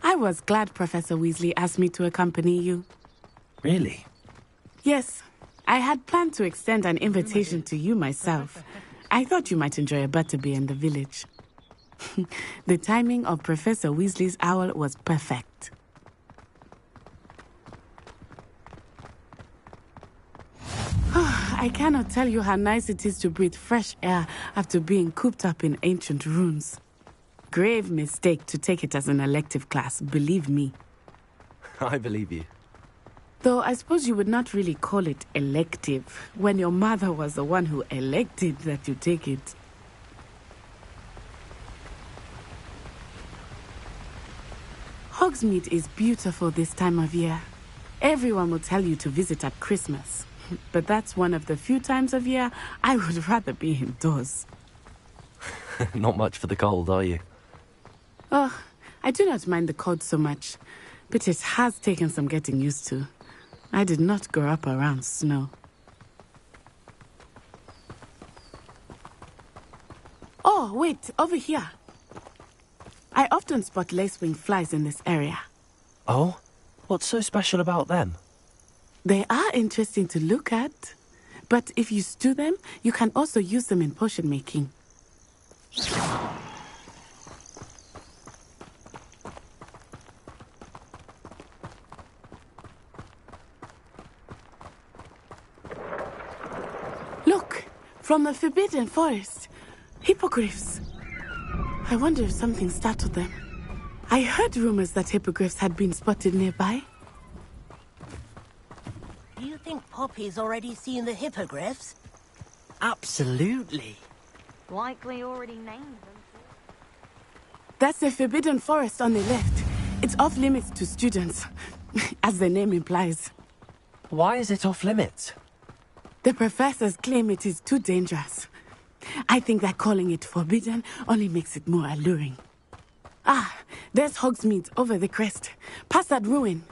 I was glad Professor Weasley asked me to accompany you. Really? Yes, I had planned to extend an invitation to you myself. I thought you might enjoy a butterbeer in the village. The timing of Professor Weasley's owl was perfect. I cannot tell you how nice it is to breathe fresh air after being cooped up in ancient ruins. Grave mistake to take it as an elective class, believe me. I believe you. Though I suppose you would not really call it elective when your mother was the one who elected that you take it. Hogsmeade is beautiful this time of year. Everyone will tell you to visit at Christmas. But that's one of the few times of year I would rather be indoors. Not much for the cold, are you? Oh, I do not mind the cold so much, but it has taken some getting used to. I did not grow up around snow. Oh, wait, over here. I often spot lacewing flies in this area. Oh? What's so special about them? They are interesting to look at, but if you stew them, you can also use them in potion making. Look, from the Forbidden Forest. Hippogriffs. I wonder if something startled them. I heard rumors that hippogriffs had been spotted nearby. Do you think Poppy's already seen the hippogriffs? Absolutely. Likely already named them. That's the Forbidden Forest on the left. It's off limits to students, as the name implies. Why is it off limits? The professors claim it is too dangerous. I think that calling it forbidden only makes it more alluring. Ah, there's Hogsmeade over the crest. Past that ruin.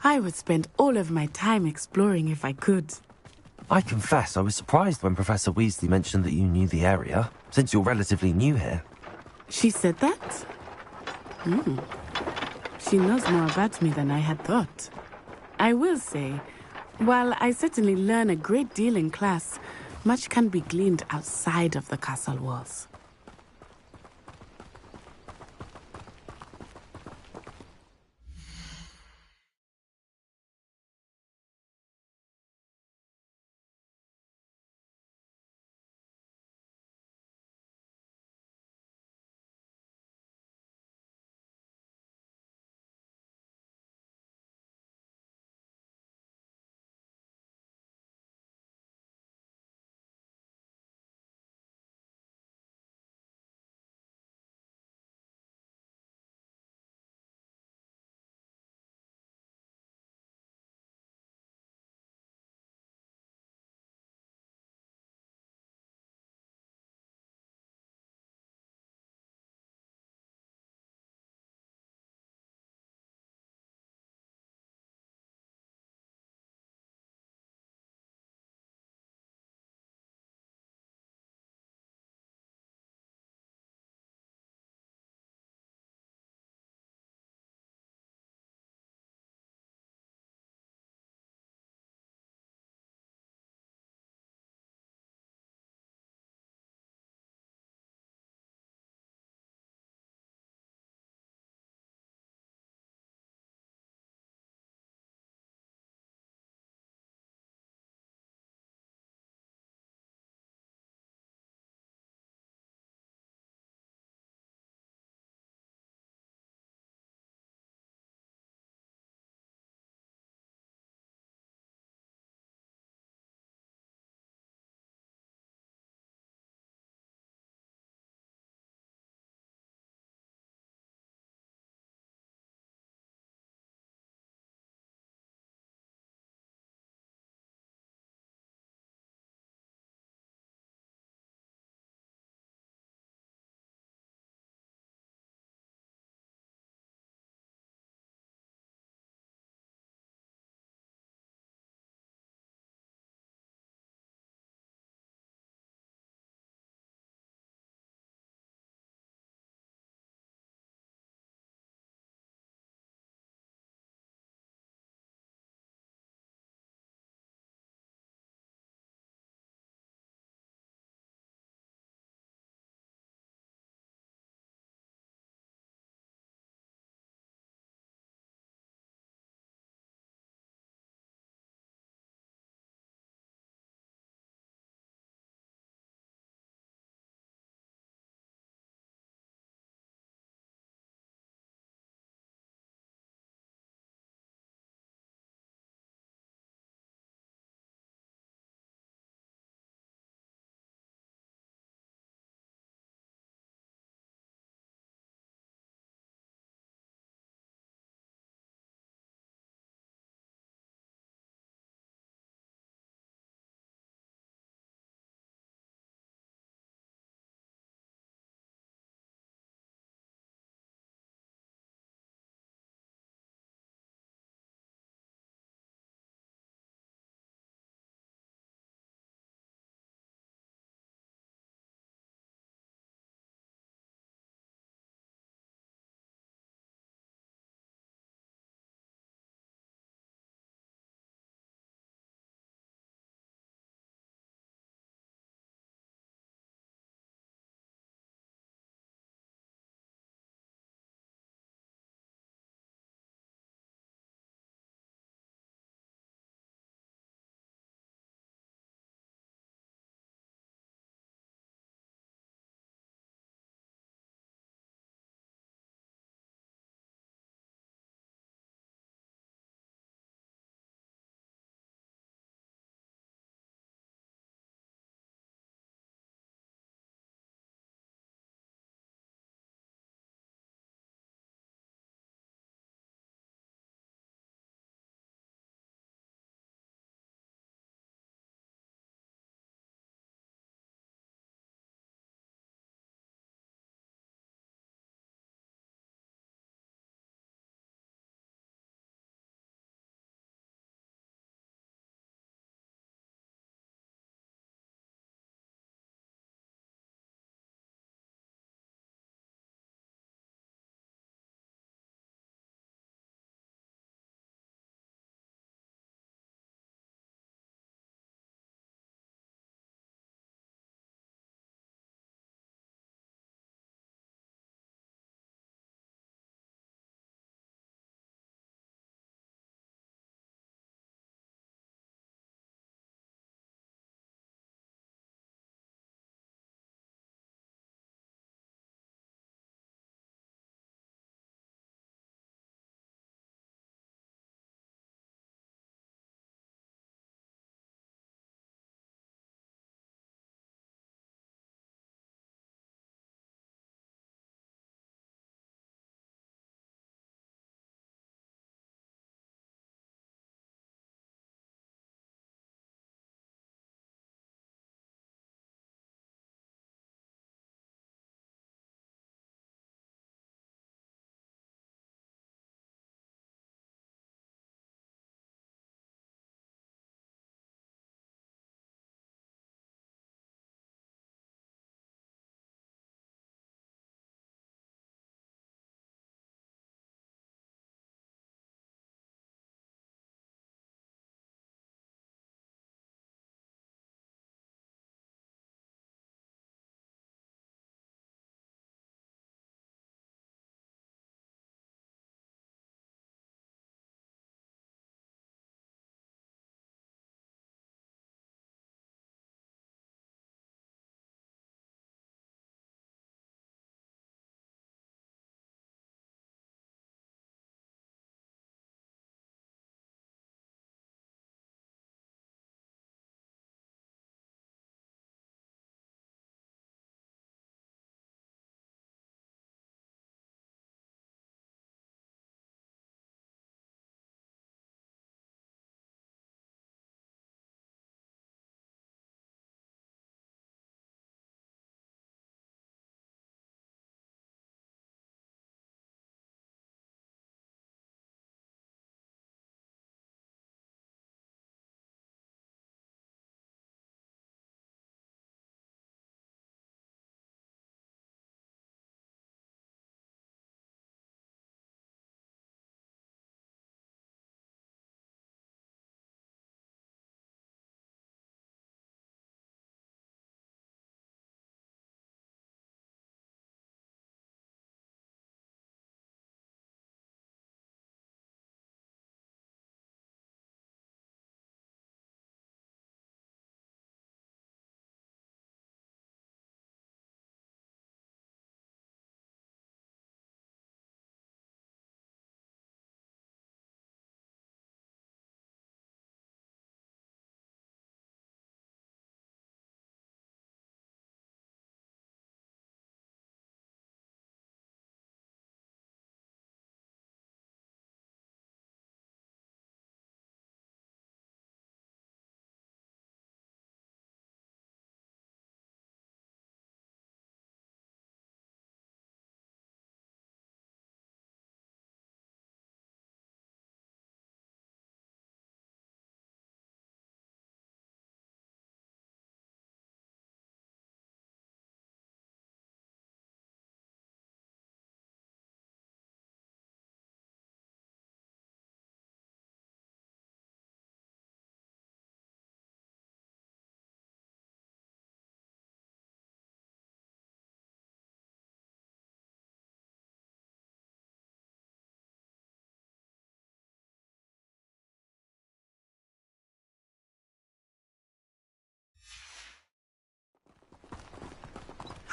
I would spend all of my time exploring if I could. I confess I was surprised when Professor Weasley mentioned that you knew the area, since you're relatively new here. She said that? She knows more about me than I had thought. I will say, while I certainly learn a great deal in class, much can be gleaned outside of the castle walls.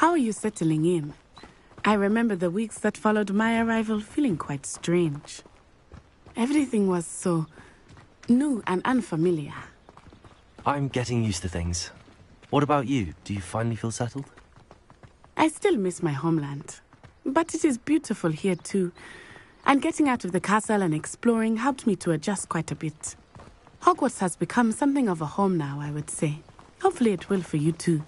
How are you settling in? I remember the weeks that followed my arrival feeling quite strange. Everything was so new and unfamiliar. I'm getting used to things. What about you? Do you finally feel settled? I still miss my homeland, but it is beautiful here too. And getting out of the castle and exploring helped me to adjust quite a bit. Hogwarts has become something of a home now, I would say. Hopefully it will for you too.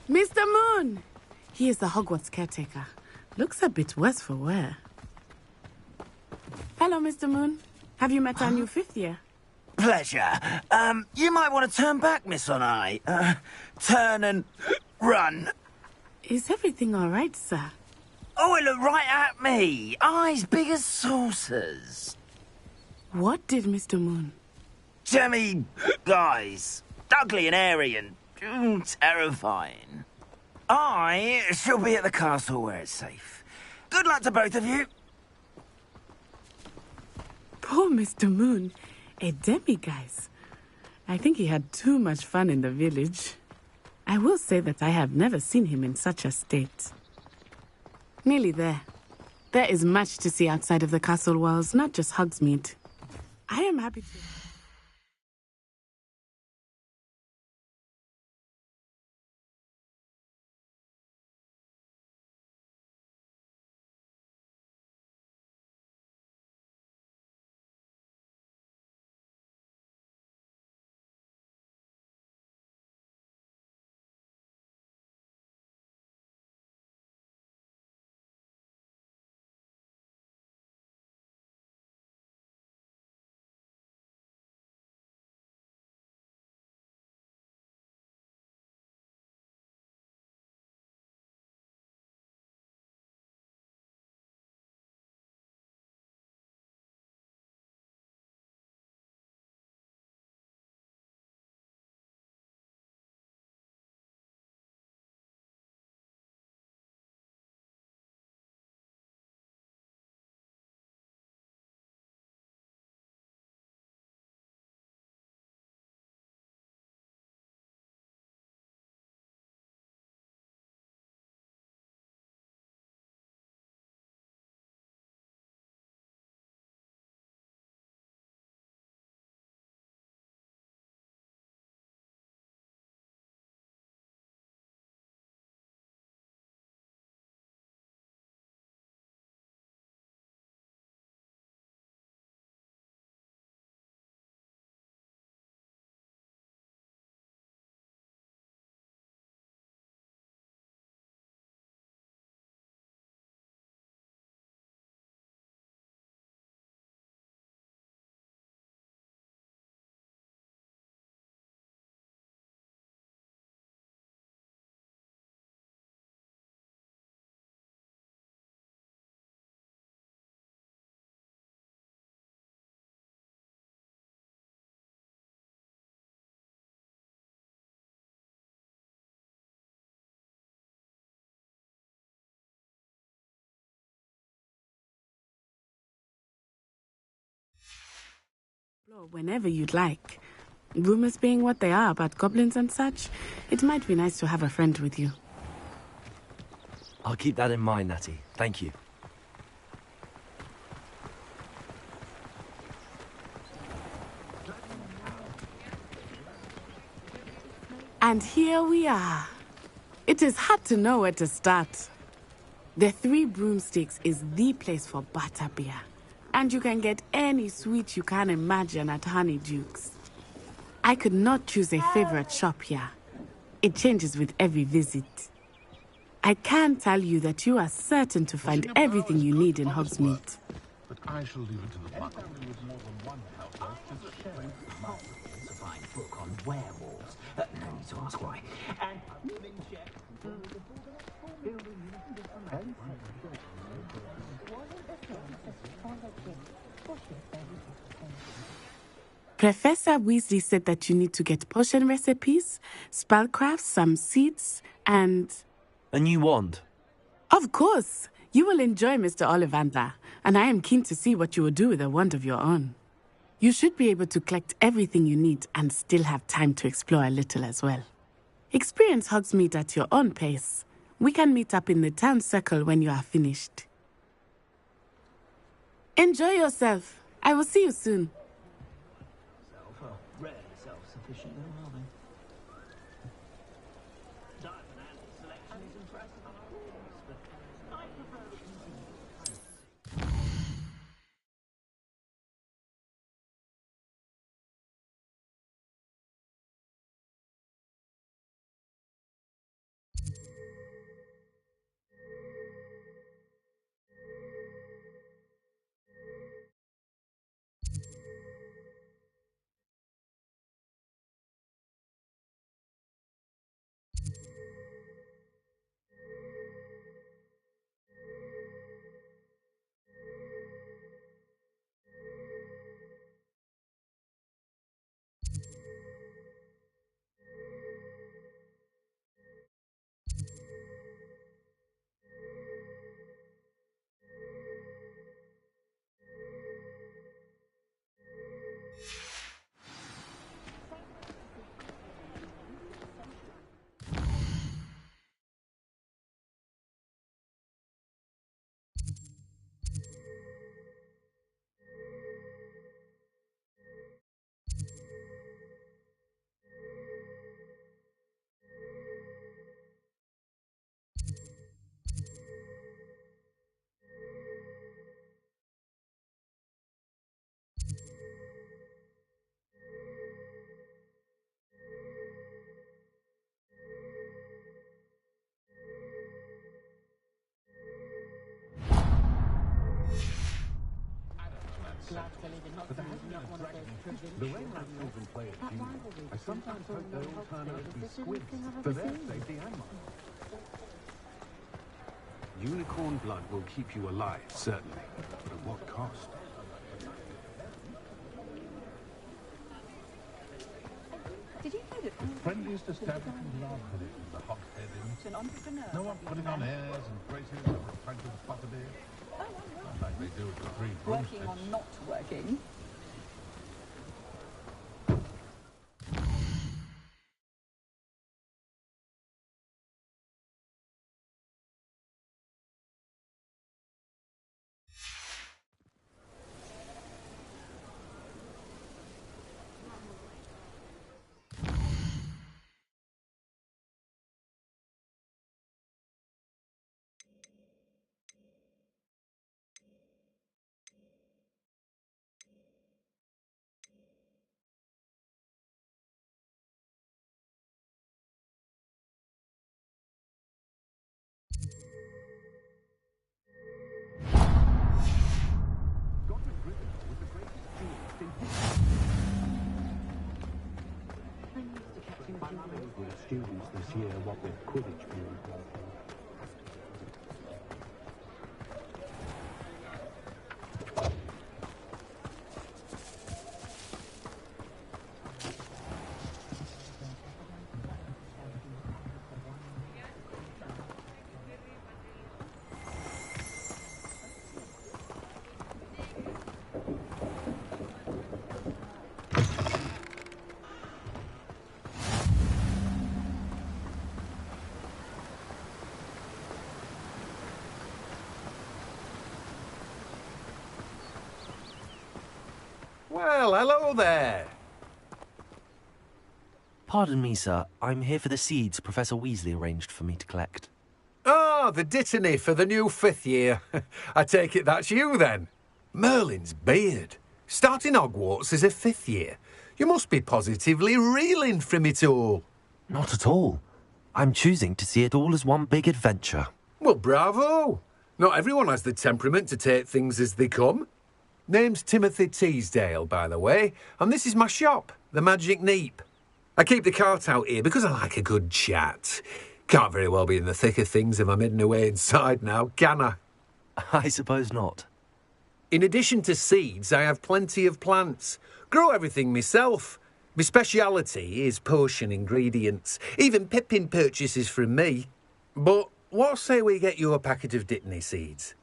Mr. Moon! He is the Hogwarts caretaker. Looks a bit worse for wear. Hello, Mr. Moon. Have you met our new fifth year? Pleasure. You might want to turn back, Miss Onai. Turn and run. Is everything all right, sir? Oh, it looked right at me. Eyes big as saucers. What did Mr. Moon? Jemmy guys. Ugly and airy and terrifying. I shall be at the castle where it's safe. Good luck to both of you. Poor Mr. Moon. A demiguise. I think he had too much fun in the village. I will say that I have never seen him in such a state. Nearly there. There is much to see outside of the castle walls, not just Hogsmeade. I am happy to... Whenever you'd like. Rumors being what they are about goblins and such, it might be nice to have a friend with you. I'll keep that in mind, Natty. Thank you. And here we are. It is hard to know where to start. The Three Broomsticks is the place for butterbeer. And you can get any sweet you can imagine at Honeyduke's. I could not choose a favorite shop here. It changes with every visit. I can tell you that you are certain to find everything you need in Hogsmeade. But I shall leave it to the butler. It's a fine book on werewolves. No need to ask why. And Professor Weasley said that you need to get potion recipes, spellcrafts, some seeds, and... A new wand? Of course! You will enjoy Mr. Ollivander, and I am keen to see what you will do with a wand of your own. You should be able to collect everything you need and still have time to explore a little as well. Experience Hogsmeade at your own pace. We can meet up in the town circle when you are finished. Enjoy yourself. I will see you soon. rarely self-sufficient, though, are they? Diamond Alley's selection is impressive, of course, but I prefer the But there hasn't been a dragon. The rain rats even play a tune. I sometimes hope they all turn out to be squids for their safety and mine. Unicorn blood will keep you alive, certainly. But at what cost? Did you know that The friendliest establishment love with it is the Hogshead Inn. an entrepreneur? No one putting on airs and graces over a pint of butterbeer. Like they do at the Three Working Broomsticks. or not working? With students this year, what with Quidditch being played. Well, hello there. Pardon me, sir. I'm here for the seeds Professor Weasley arranged for me to collect. Ah, the dittany for the new 5th year. I take it that's you, then. Merlin's beard. Starting Hogwarts as a 5th year. You must be positively reeling from it all. Not at all. I'm choosing to see it all as one big adventure. Well, bravo. Not everyone has the temperament to take things as they come. Name's Timothy Teasdale, by the way, and this is my shop, the Magic Neep. I keep the cart out here because I like a good chat. Can't very well be in the thick of things if I'm hidden away inside now, can I? I suppose not. In addition to seeds, I have plenty of plants. Grow everything myself. My speciality is potion ingredients. Even Pippin purchases from me. But what say we get you a packet of Dittany seeds?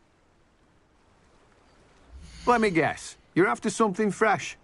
Let me guess. You're after something fresh.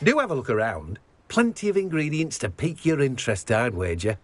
Do have a look around. Plenty of ingredients to pique your interest, I'd wager.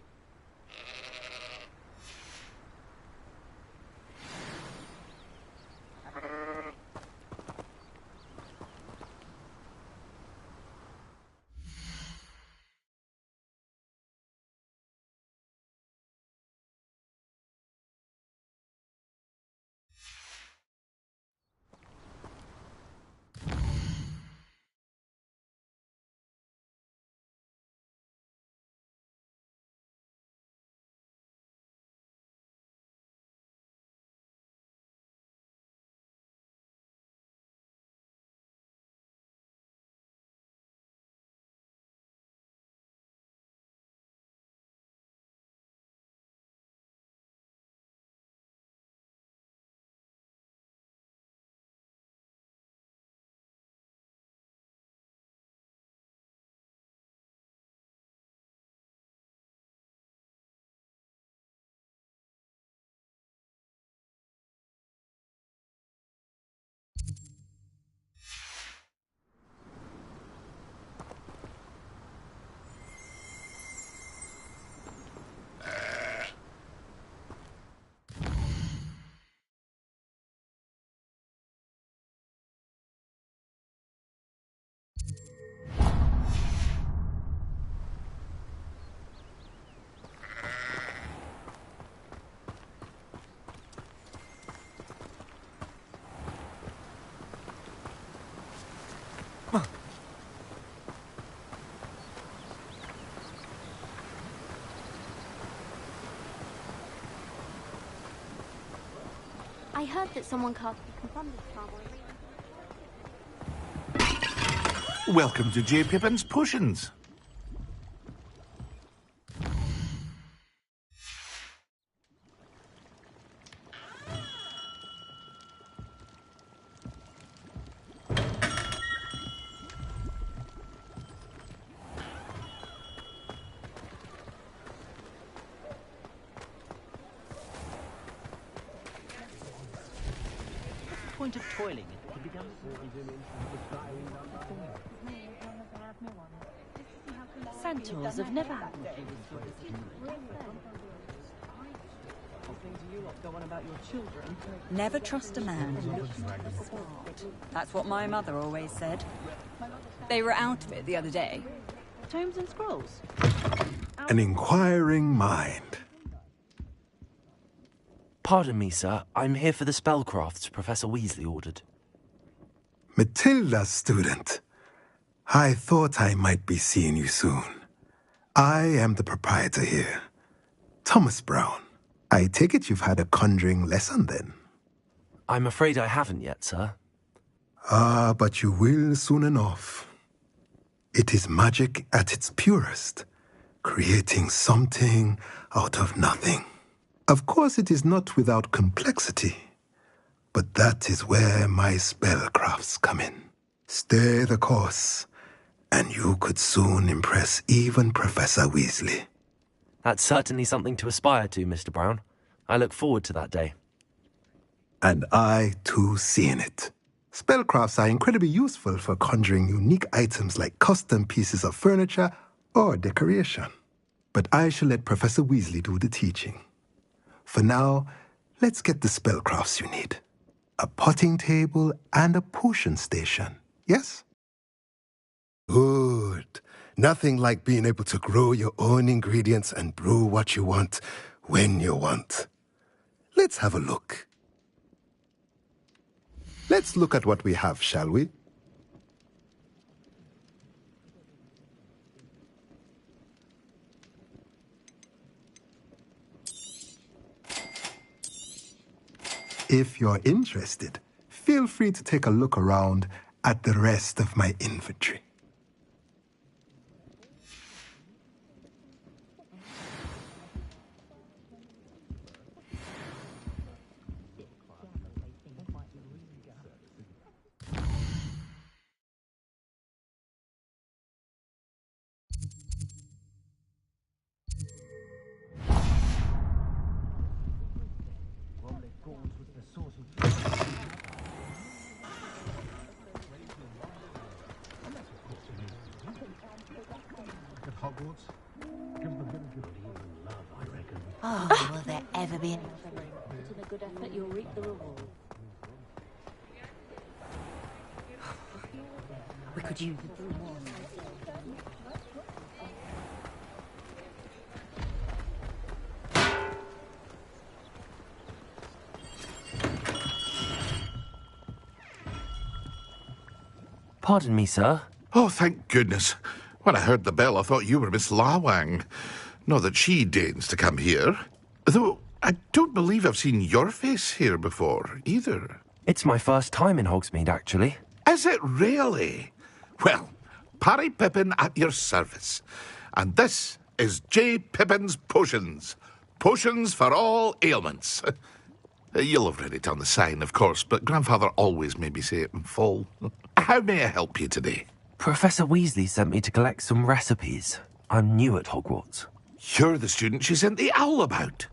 I heard that someone cast the confunded charm on Welcome to J. Pippin's Potions. Point of toiling. It could be done. Centaurs have never had Never trust a man who looks smart. That's what my mother always said. They were out of it the other day. Tomes and scrolls. An inquiring mind. Pardon me, sir. I'm here for the spellcrafts Professor Weasley ordered. Matilda's student. I thought I might be seeing you soon. I am the proprietor here, Thomas Brown. I take it you've had a conjuring lesson then? I'm afraid I haven't yet, sir. Ah, but you will soon enough. It is magic at its purest, creating something out of nothing. Of course, it is not without complexity, but that is where my spellcrafts come in. Stay the course, and you could soon impress even Professor Weasley. That's certainly something to aspire to, Mr. Brown. I look forward to that day. And I, too, see in it. Spellcrafts are incredibly useful for conjuring unique items like custom pieces of furniture or decoration. But I shall let Professor Weasley do the teaching. For now, let's get the spellcrafts you need. A potting table and a potion station, yes? Good. Nothing like being able to grow your own ingredients and brew what you want when you want. Let's have a look. Let's look at what we have, shall we? If you're interested, feel free to take a look around at the rest of my inventory. At Hogwarts, give them a bit of love, I reckon. Oh, will there ever be any? Put in a good effort, you'll reap the reward. We could use a few more. Pardon me, sir. Oh, thank goodness. When I heard the bell, I thought you were Miss Lawang. Not that she deigns to come here. Though I don't believe I've seen your face here before, either. It's my first time in Hogsmeade, actually. Is it really? Well, Parry Pippin at your service. And this is J. Pippin's Potions. Potions for all ailments. You'll have read it on the sign, of course, but Grandfather always made me say it in full. How may I help you today? Professor Weasley sent me to collect some recipes. I'm new at Hogwarts. You're the student she sent the owl about.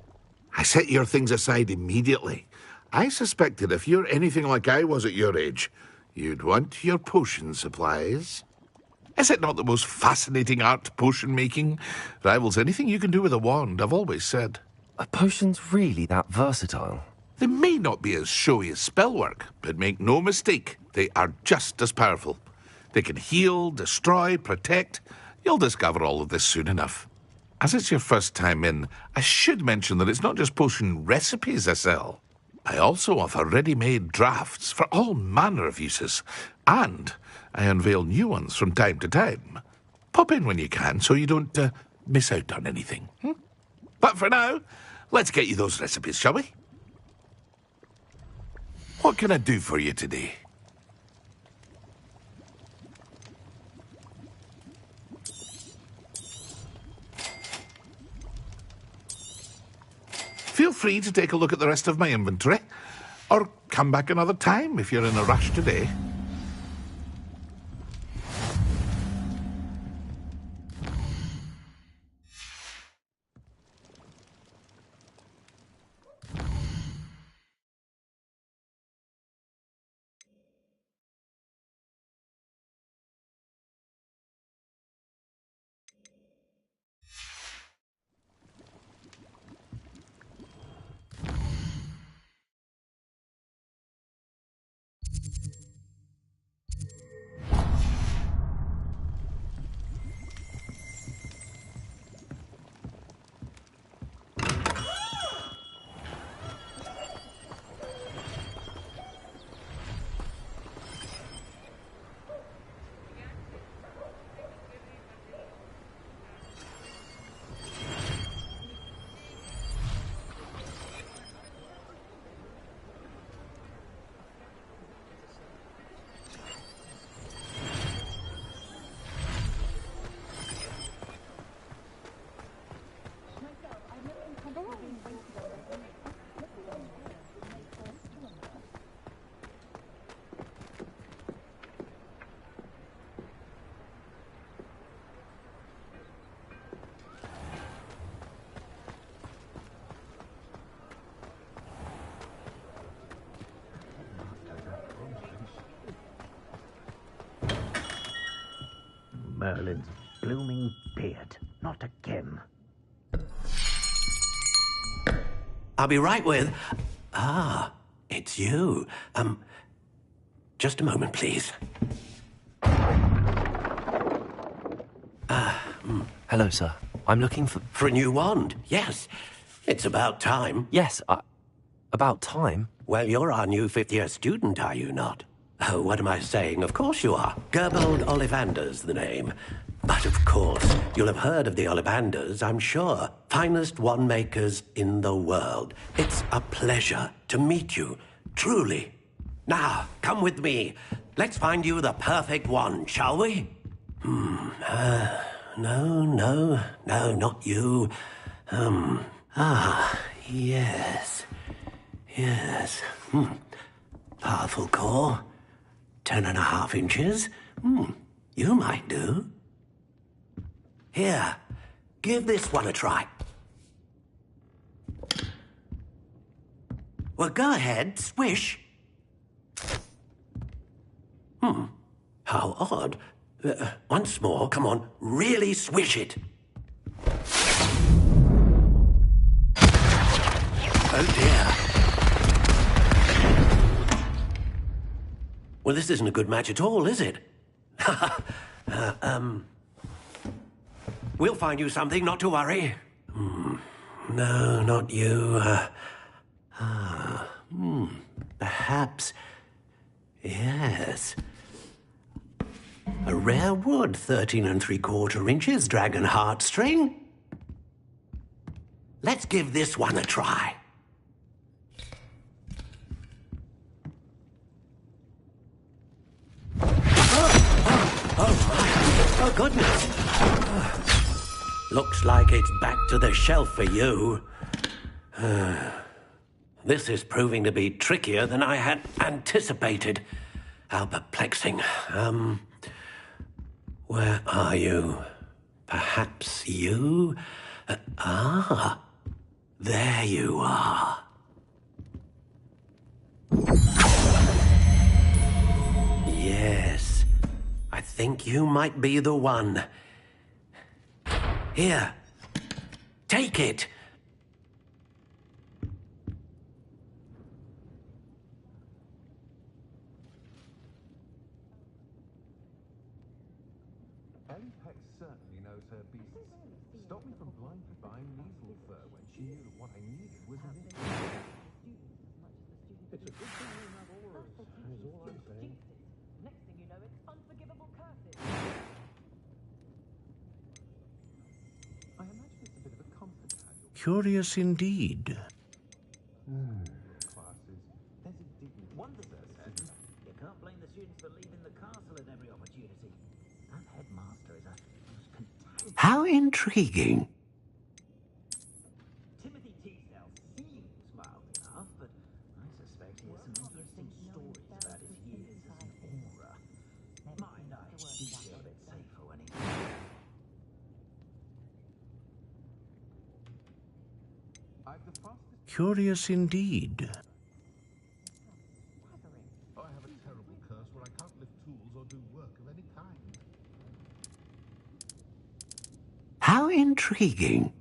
I set your things aside immediately. I suspected if you're anything like I was at your age, you'd want your potion supplies. Is it not the most fascinating art, potion making? Rivals anything you can do with a wand, I've always said. Are potions really that versatile? They may not be as showy as spellwork, but make no mistake, they are just as powerful. They can heal, destroy, protect. You'll discover all of this soon enough. As it's your first time in, I should mention that it's not just potion recipes I sell. I also offer ready-made drafts for all manner of uses, and I unveil new ones from time to time. Pop in when you can so you don't miss out on anything. But for now, let's get you those recipes, shall we? What can I do for you today? Feel free to take a look at the rest of my inventory, or come back another time if you're in a rush today. Merlin's blooming beard. Not again. I'll be right with... Ah, it's you. Just a moment, please. Hello, sir. I'm looking for... For a new wand, yes. It's about time. Yes, about time? Well, you're our new fifth-year student, are you not? Oh, what am I saying? Of course you are. Gerbold Ollivander's the name. But of course, you'll have heard of the Ollivanders, I'm sure. Finest wand makers in the world. It's a pleasure to meet you, truly. Now, come with me. Let's find you the perfect wand, shall we? No, not you. Yes. Powerful core. 10.5 inches. You might do. Here, give this one a try. Well, go ahead, swish. How odd. Once more, come on, really swish it. Oh dear. Well, this isn't a good match at all, is it? We'll find you something, not to worry. No, not you. Perhaps... Yes. A rare wood, 13 3/4 inches, dragon heartstring. Let's give this one a try. Oh, goodness. Looks like it's back to the shelf for you. This is proving to be trickier than I had anticipated. How perplexing. Where are you? Perhaps you? There you are. Yes. I think you might be the one. Here. Take it. Certainly knows her beasts. Stopped me from blindly buying measle fur when she knew that what I needed was an itch. It's a good thing we have auras, is all I'm saying. Next thing you know, it's unforgivable curses. I imagine it's a bit of a comfort. Curious indeed. Classes. There's a dignity. Wonders How intriguing. Timothy Teasdale seems mild enough, but I suspect he has some interesting stories about his years as an aura. Mind, I should feel a bit safer when he... Curious indeed. I have a terrible curse where I can't lift tools or do work of any kind. How intriguing.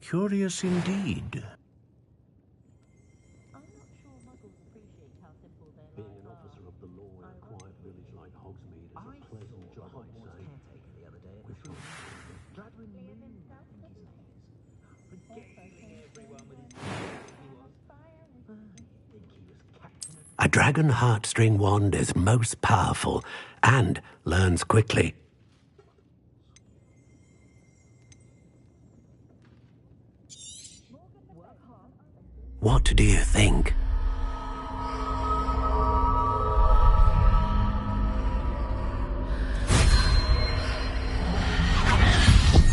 Curious indeed. Being an officer of the law in a quiet village like Hogsmeade is a pleasant job, I'd say. The other day at the shop. Bradwin Moon, I think his name is. Regaling everyone with his A dragon heartstring wand is most powerful and learns quickly. What do you think?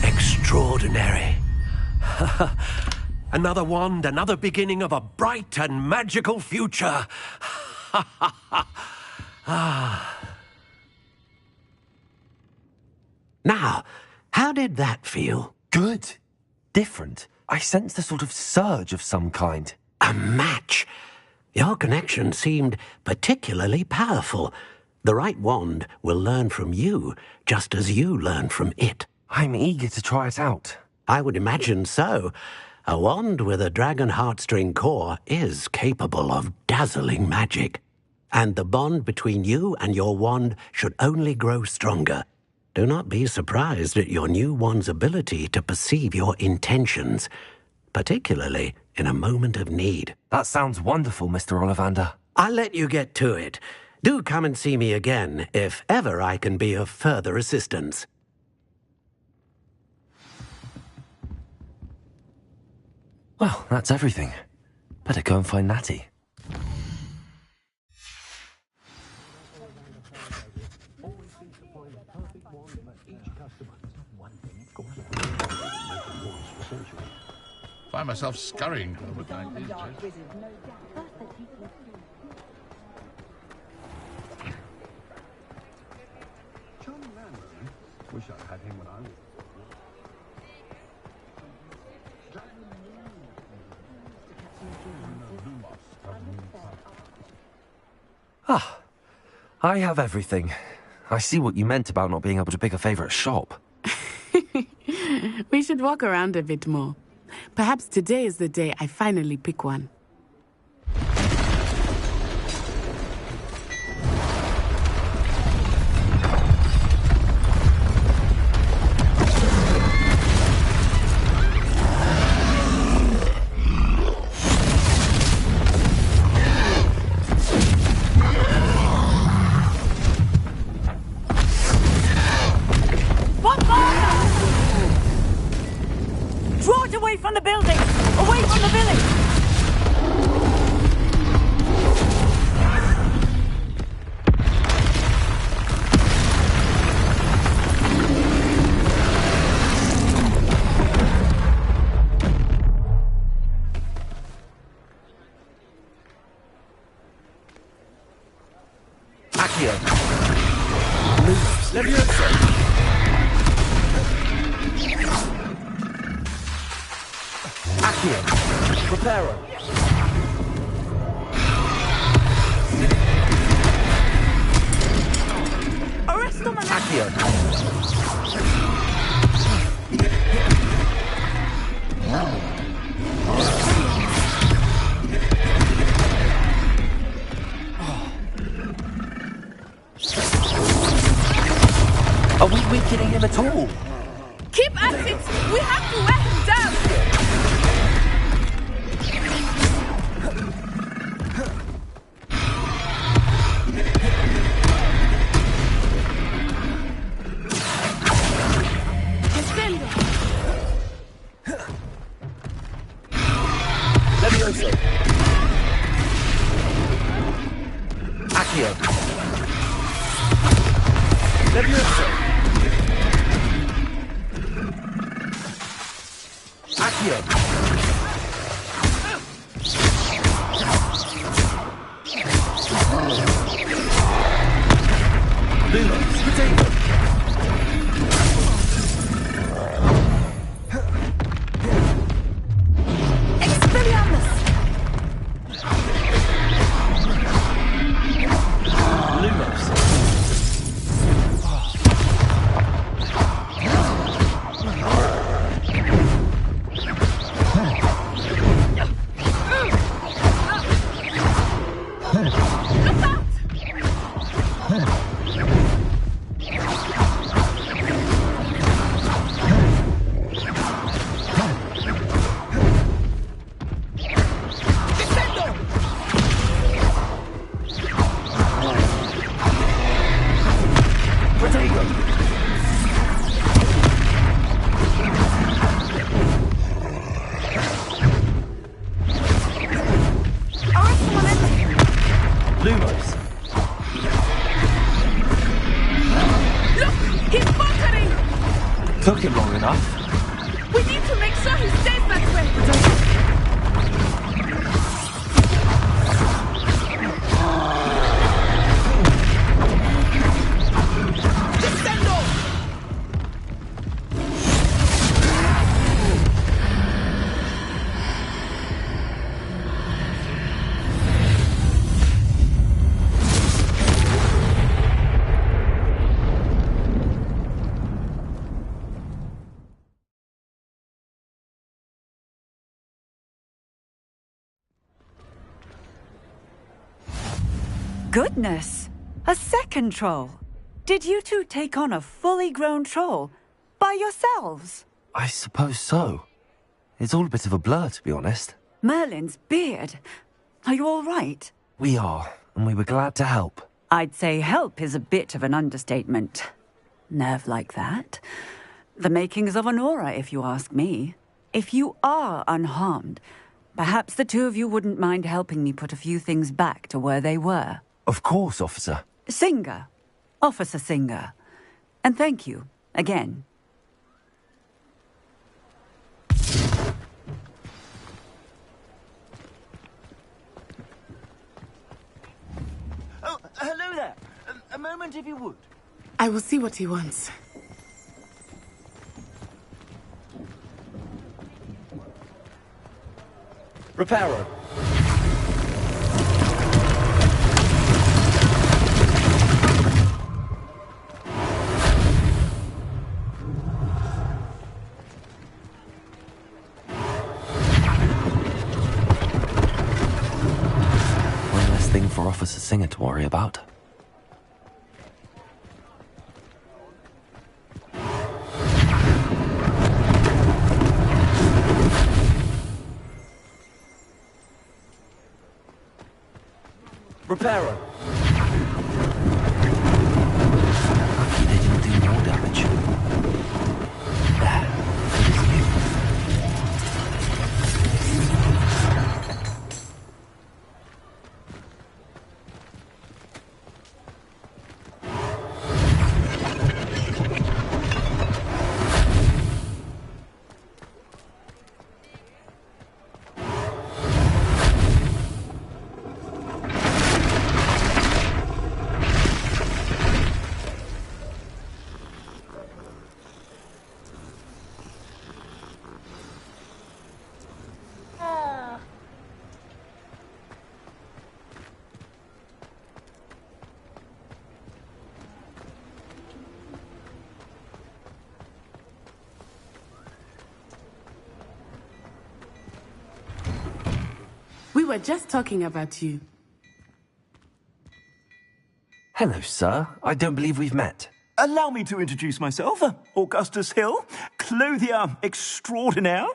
Extraordinary. Another wand, another beginning of a bright and magical future. Now, how did that feel? Good. Different. I sensed a sort of surge of some kind. A match. Your connection seemed particularly powerful. The right wand will learn from you, just as you learn from it. I'm eager to try it out. I would imagine so. A wand with a dragon heartstring core is capable of dazzling magic. And the bond between you and your wand should only grow stronger. Do not be surprised at your new wand's ability to perceive your intentions, particularly in a moment of need. That sounds wonderful, Mr. Ollivander. I'll let you get to it. Do come and see me again if ever I can be of further assistance. Well, that's everything. Better go and find Natty. Find myself scurrying overnight these days. Charming man, Roman. Wish I'd had him when I was... Ah, I have everything. I see what you meant about not being able to pick a favourite shop. We should walk around a bit more. Perhaps today is the day I finally pick one. Draw it away from the building! Away from the village! Accio. Leviosa. Accio. Preparo. Arresto Accio. Are we weakening him at all? Keep at it! We have to wear him down! Descendo! Accio! Lumos, potato! Expelliarmus! Lumos. Lumos. Look! He's faltering! Took him long enough. We need to make sure he stays that way! Descendo! Goodness! A second troll! Did you two take on a fully grown troll? By yourselves? I suppose so. It's all a bit of a blur, to be honest. Merlin's beard. Are you all right? We are, and we were glad to help. I'd say help is a bit of an understatement. Nerve like that. The makings of an aura, if you ask me. If you are unharmed, perhaps the two of you wouldn't mind helping me put a few things back to where they were. Of course, officer. Singer. Officer Singer. And thank you, again. Oh, hello there. A moment if you would. I will see what he wants. Reparo. One less thing for Officer Singer to worry about. Reparo. Lucky they didn't do more damage. There. It is you. We were just talking about you. Hello, sir. I don't believe we've met. Allow me to introduce myself, Augustus Hill, clothier extraordinaire.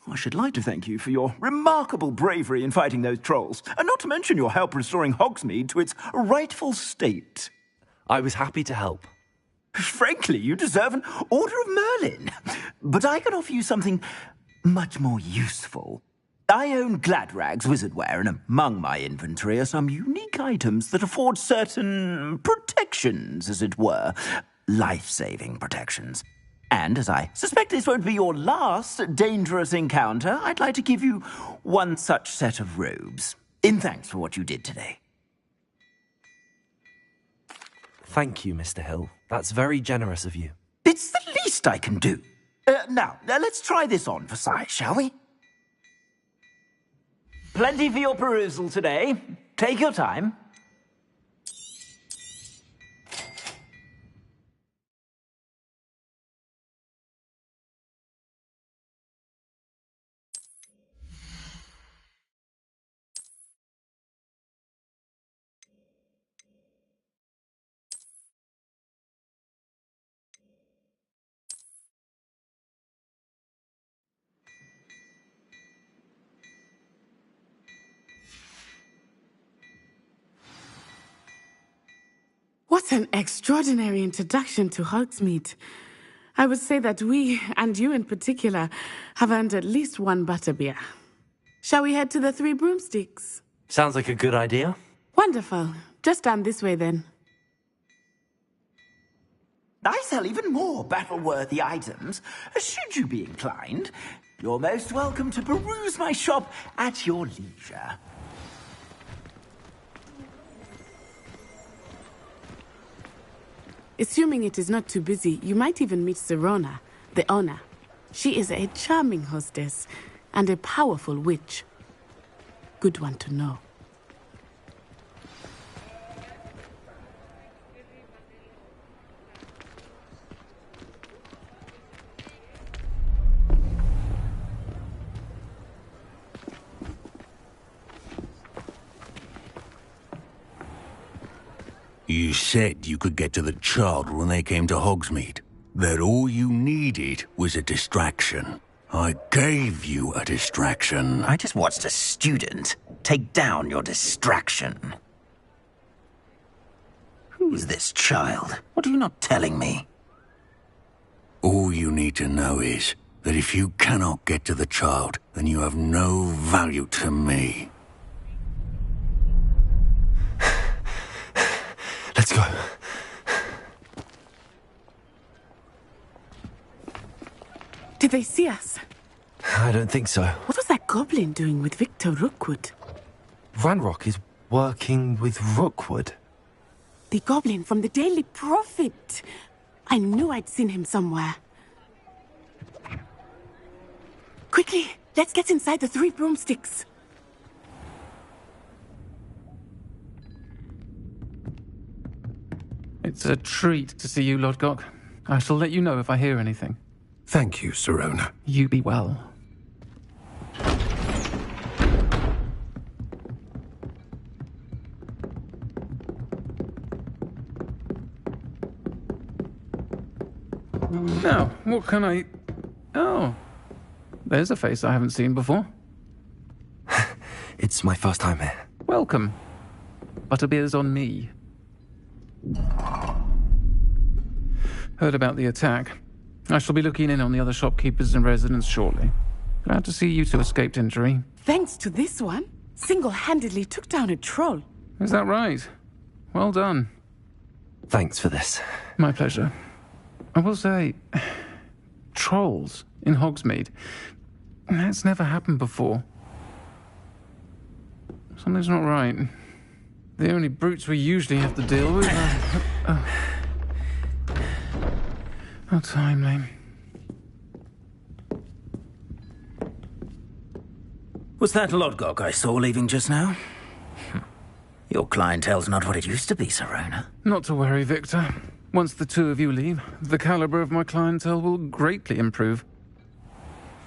I should like to thank you for your remarkable bravery in fighting those trolls, and not to mention your help restoring Hogsmeade to its rightful state. I was happy to help. Frankly, you deserve an Order of Merlin. But I can offer you something much more useful. I own Gladrag's wizardware, and among my inventory are some unique items that afford certain protections, as it were. Life-saving protections. And as I suspect this won't be your last dangerous encounter, I'd like to give you one such set of robes, in thanks for what you did today. Thank you, Mr. Hill. That's very generous of you. It's the least I can do. Now, let's try this on for size, shall we? Plenty for your perusal today. Take your time. What an extraordinary introduction to Hogsmeade. I would say that we, and you in particular, have earned at least one butterbeer. Shall we head to the Three Broomsticks? Sounds like a good idea. Wonderful. Just down this way then. I sell even more battle-worthy items. Should you be inclined, you're most welcome to peruse my shop at your leisure. Assuming it is not too busy, you might even meet Serona, the owner. She is a charming hostess and a powerful witch. Good one to know. You said you could get to the child when they came to Hogsmeade. That all you needed was a distraction. I gave you a distraction. I just watched a student take down your distraction. Who is this child? What are you not telling me? All you need to know is that if you cannot get to the child, then you have no value to me. Let's go. Did they see us? I don't think so. What was that goblin doing with Victor Rookwood? Ranrock is working with Rookwood. The goblin from the Daily Prophet. I knew I'd seen him somewhere. Quickly, let's get inside the Three Broomsticks. It's a treat to see you, Lodgok. I shall let you know if I hear anything. Thank you, Serona. You be well. Now, what can I... Oh, there's a face I haven't seen before. It's my first time here. Welcome. Butterbeer's on me. Heard about the attack. I shall be looking in on the other shopkeepers and residents shortly. Glad to see you two escaped injury. Thanks to this one, single-handedly took down a troll. Is that right? Well done. Thanks for this. My pleasure. I will say, trolls in Hogsmeade. That's never happened before. Something's not right. The only brutes we usually have to deal with are... How timely. Was that Lodgok I saw leaving just now? Your clientele's not what it used to be, Serona. Not to worry, Victor. Once the two of you leave, the caliber of my clientele will greatly improve.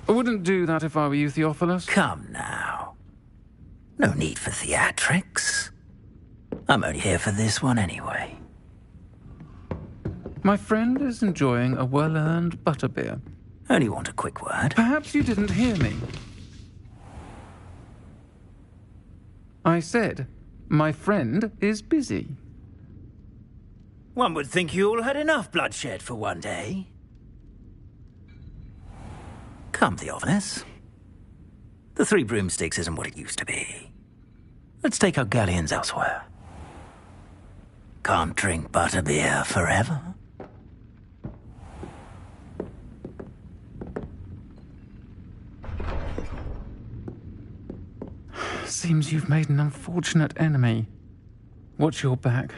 I wouldn't do that if I were you, Theophilus. Come now. No need for theatrics. I'm only here for this one anyway. My friend is enjoying a well-earned butterbeer. Only want a quick word. Perhaps you didn't hear me. I said, my friend is busy. One would think you all had enough bloodshed for one day. Come, Theophilus. The Three Broomsticks isn't what it used to be. Let's take our galleons elsewhere. Can't drink butterbeer forever. Seems you've made an unfortunate enemy. Watch your back.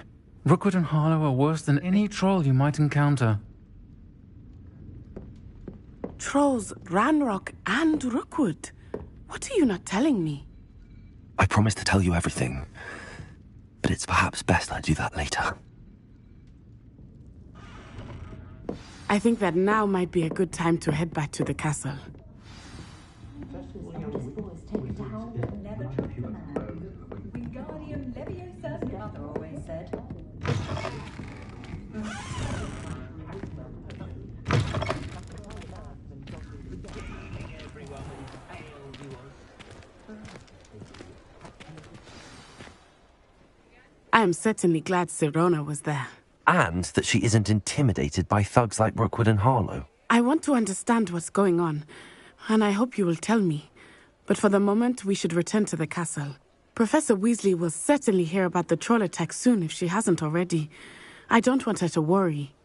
Rookwood and Harlow are worse than any troll you might encounter. Trolls, Ranrock, and Rookwood. What are you not telling me? I promise to tell you everything, but it's perhaps best I do that later. I think that now might be a good time to head back to the castle. I am certainly glad Sirona was there. And that she isn't intimidated by thugs like Rookwood and Harlow. I want to understand what's going on, and I hope you will tell me. But for the moment, we should return to the castle. Professor Weasley will certainly hear about the troll attack soon if she hasn't already. I don't want her to worry.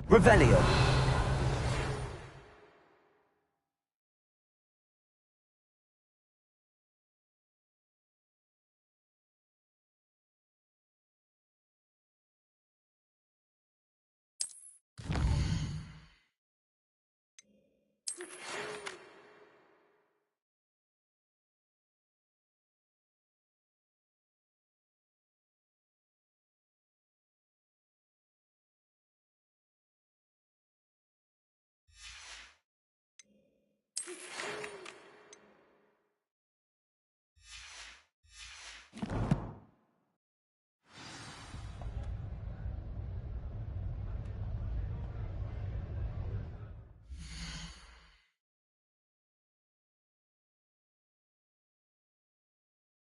Revelio. to feel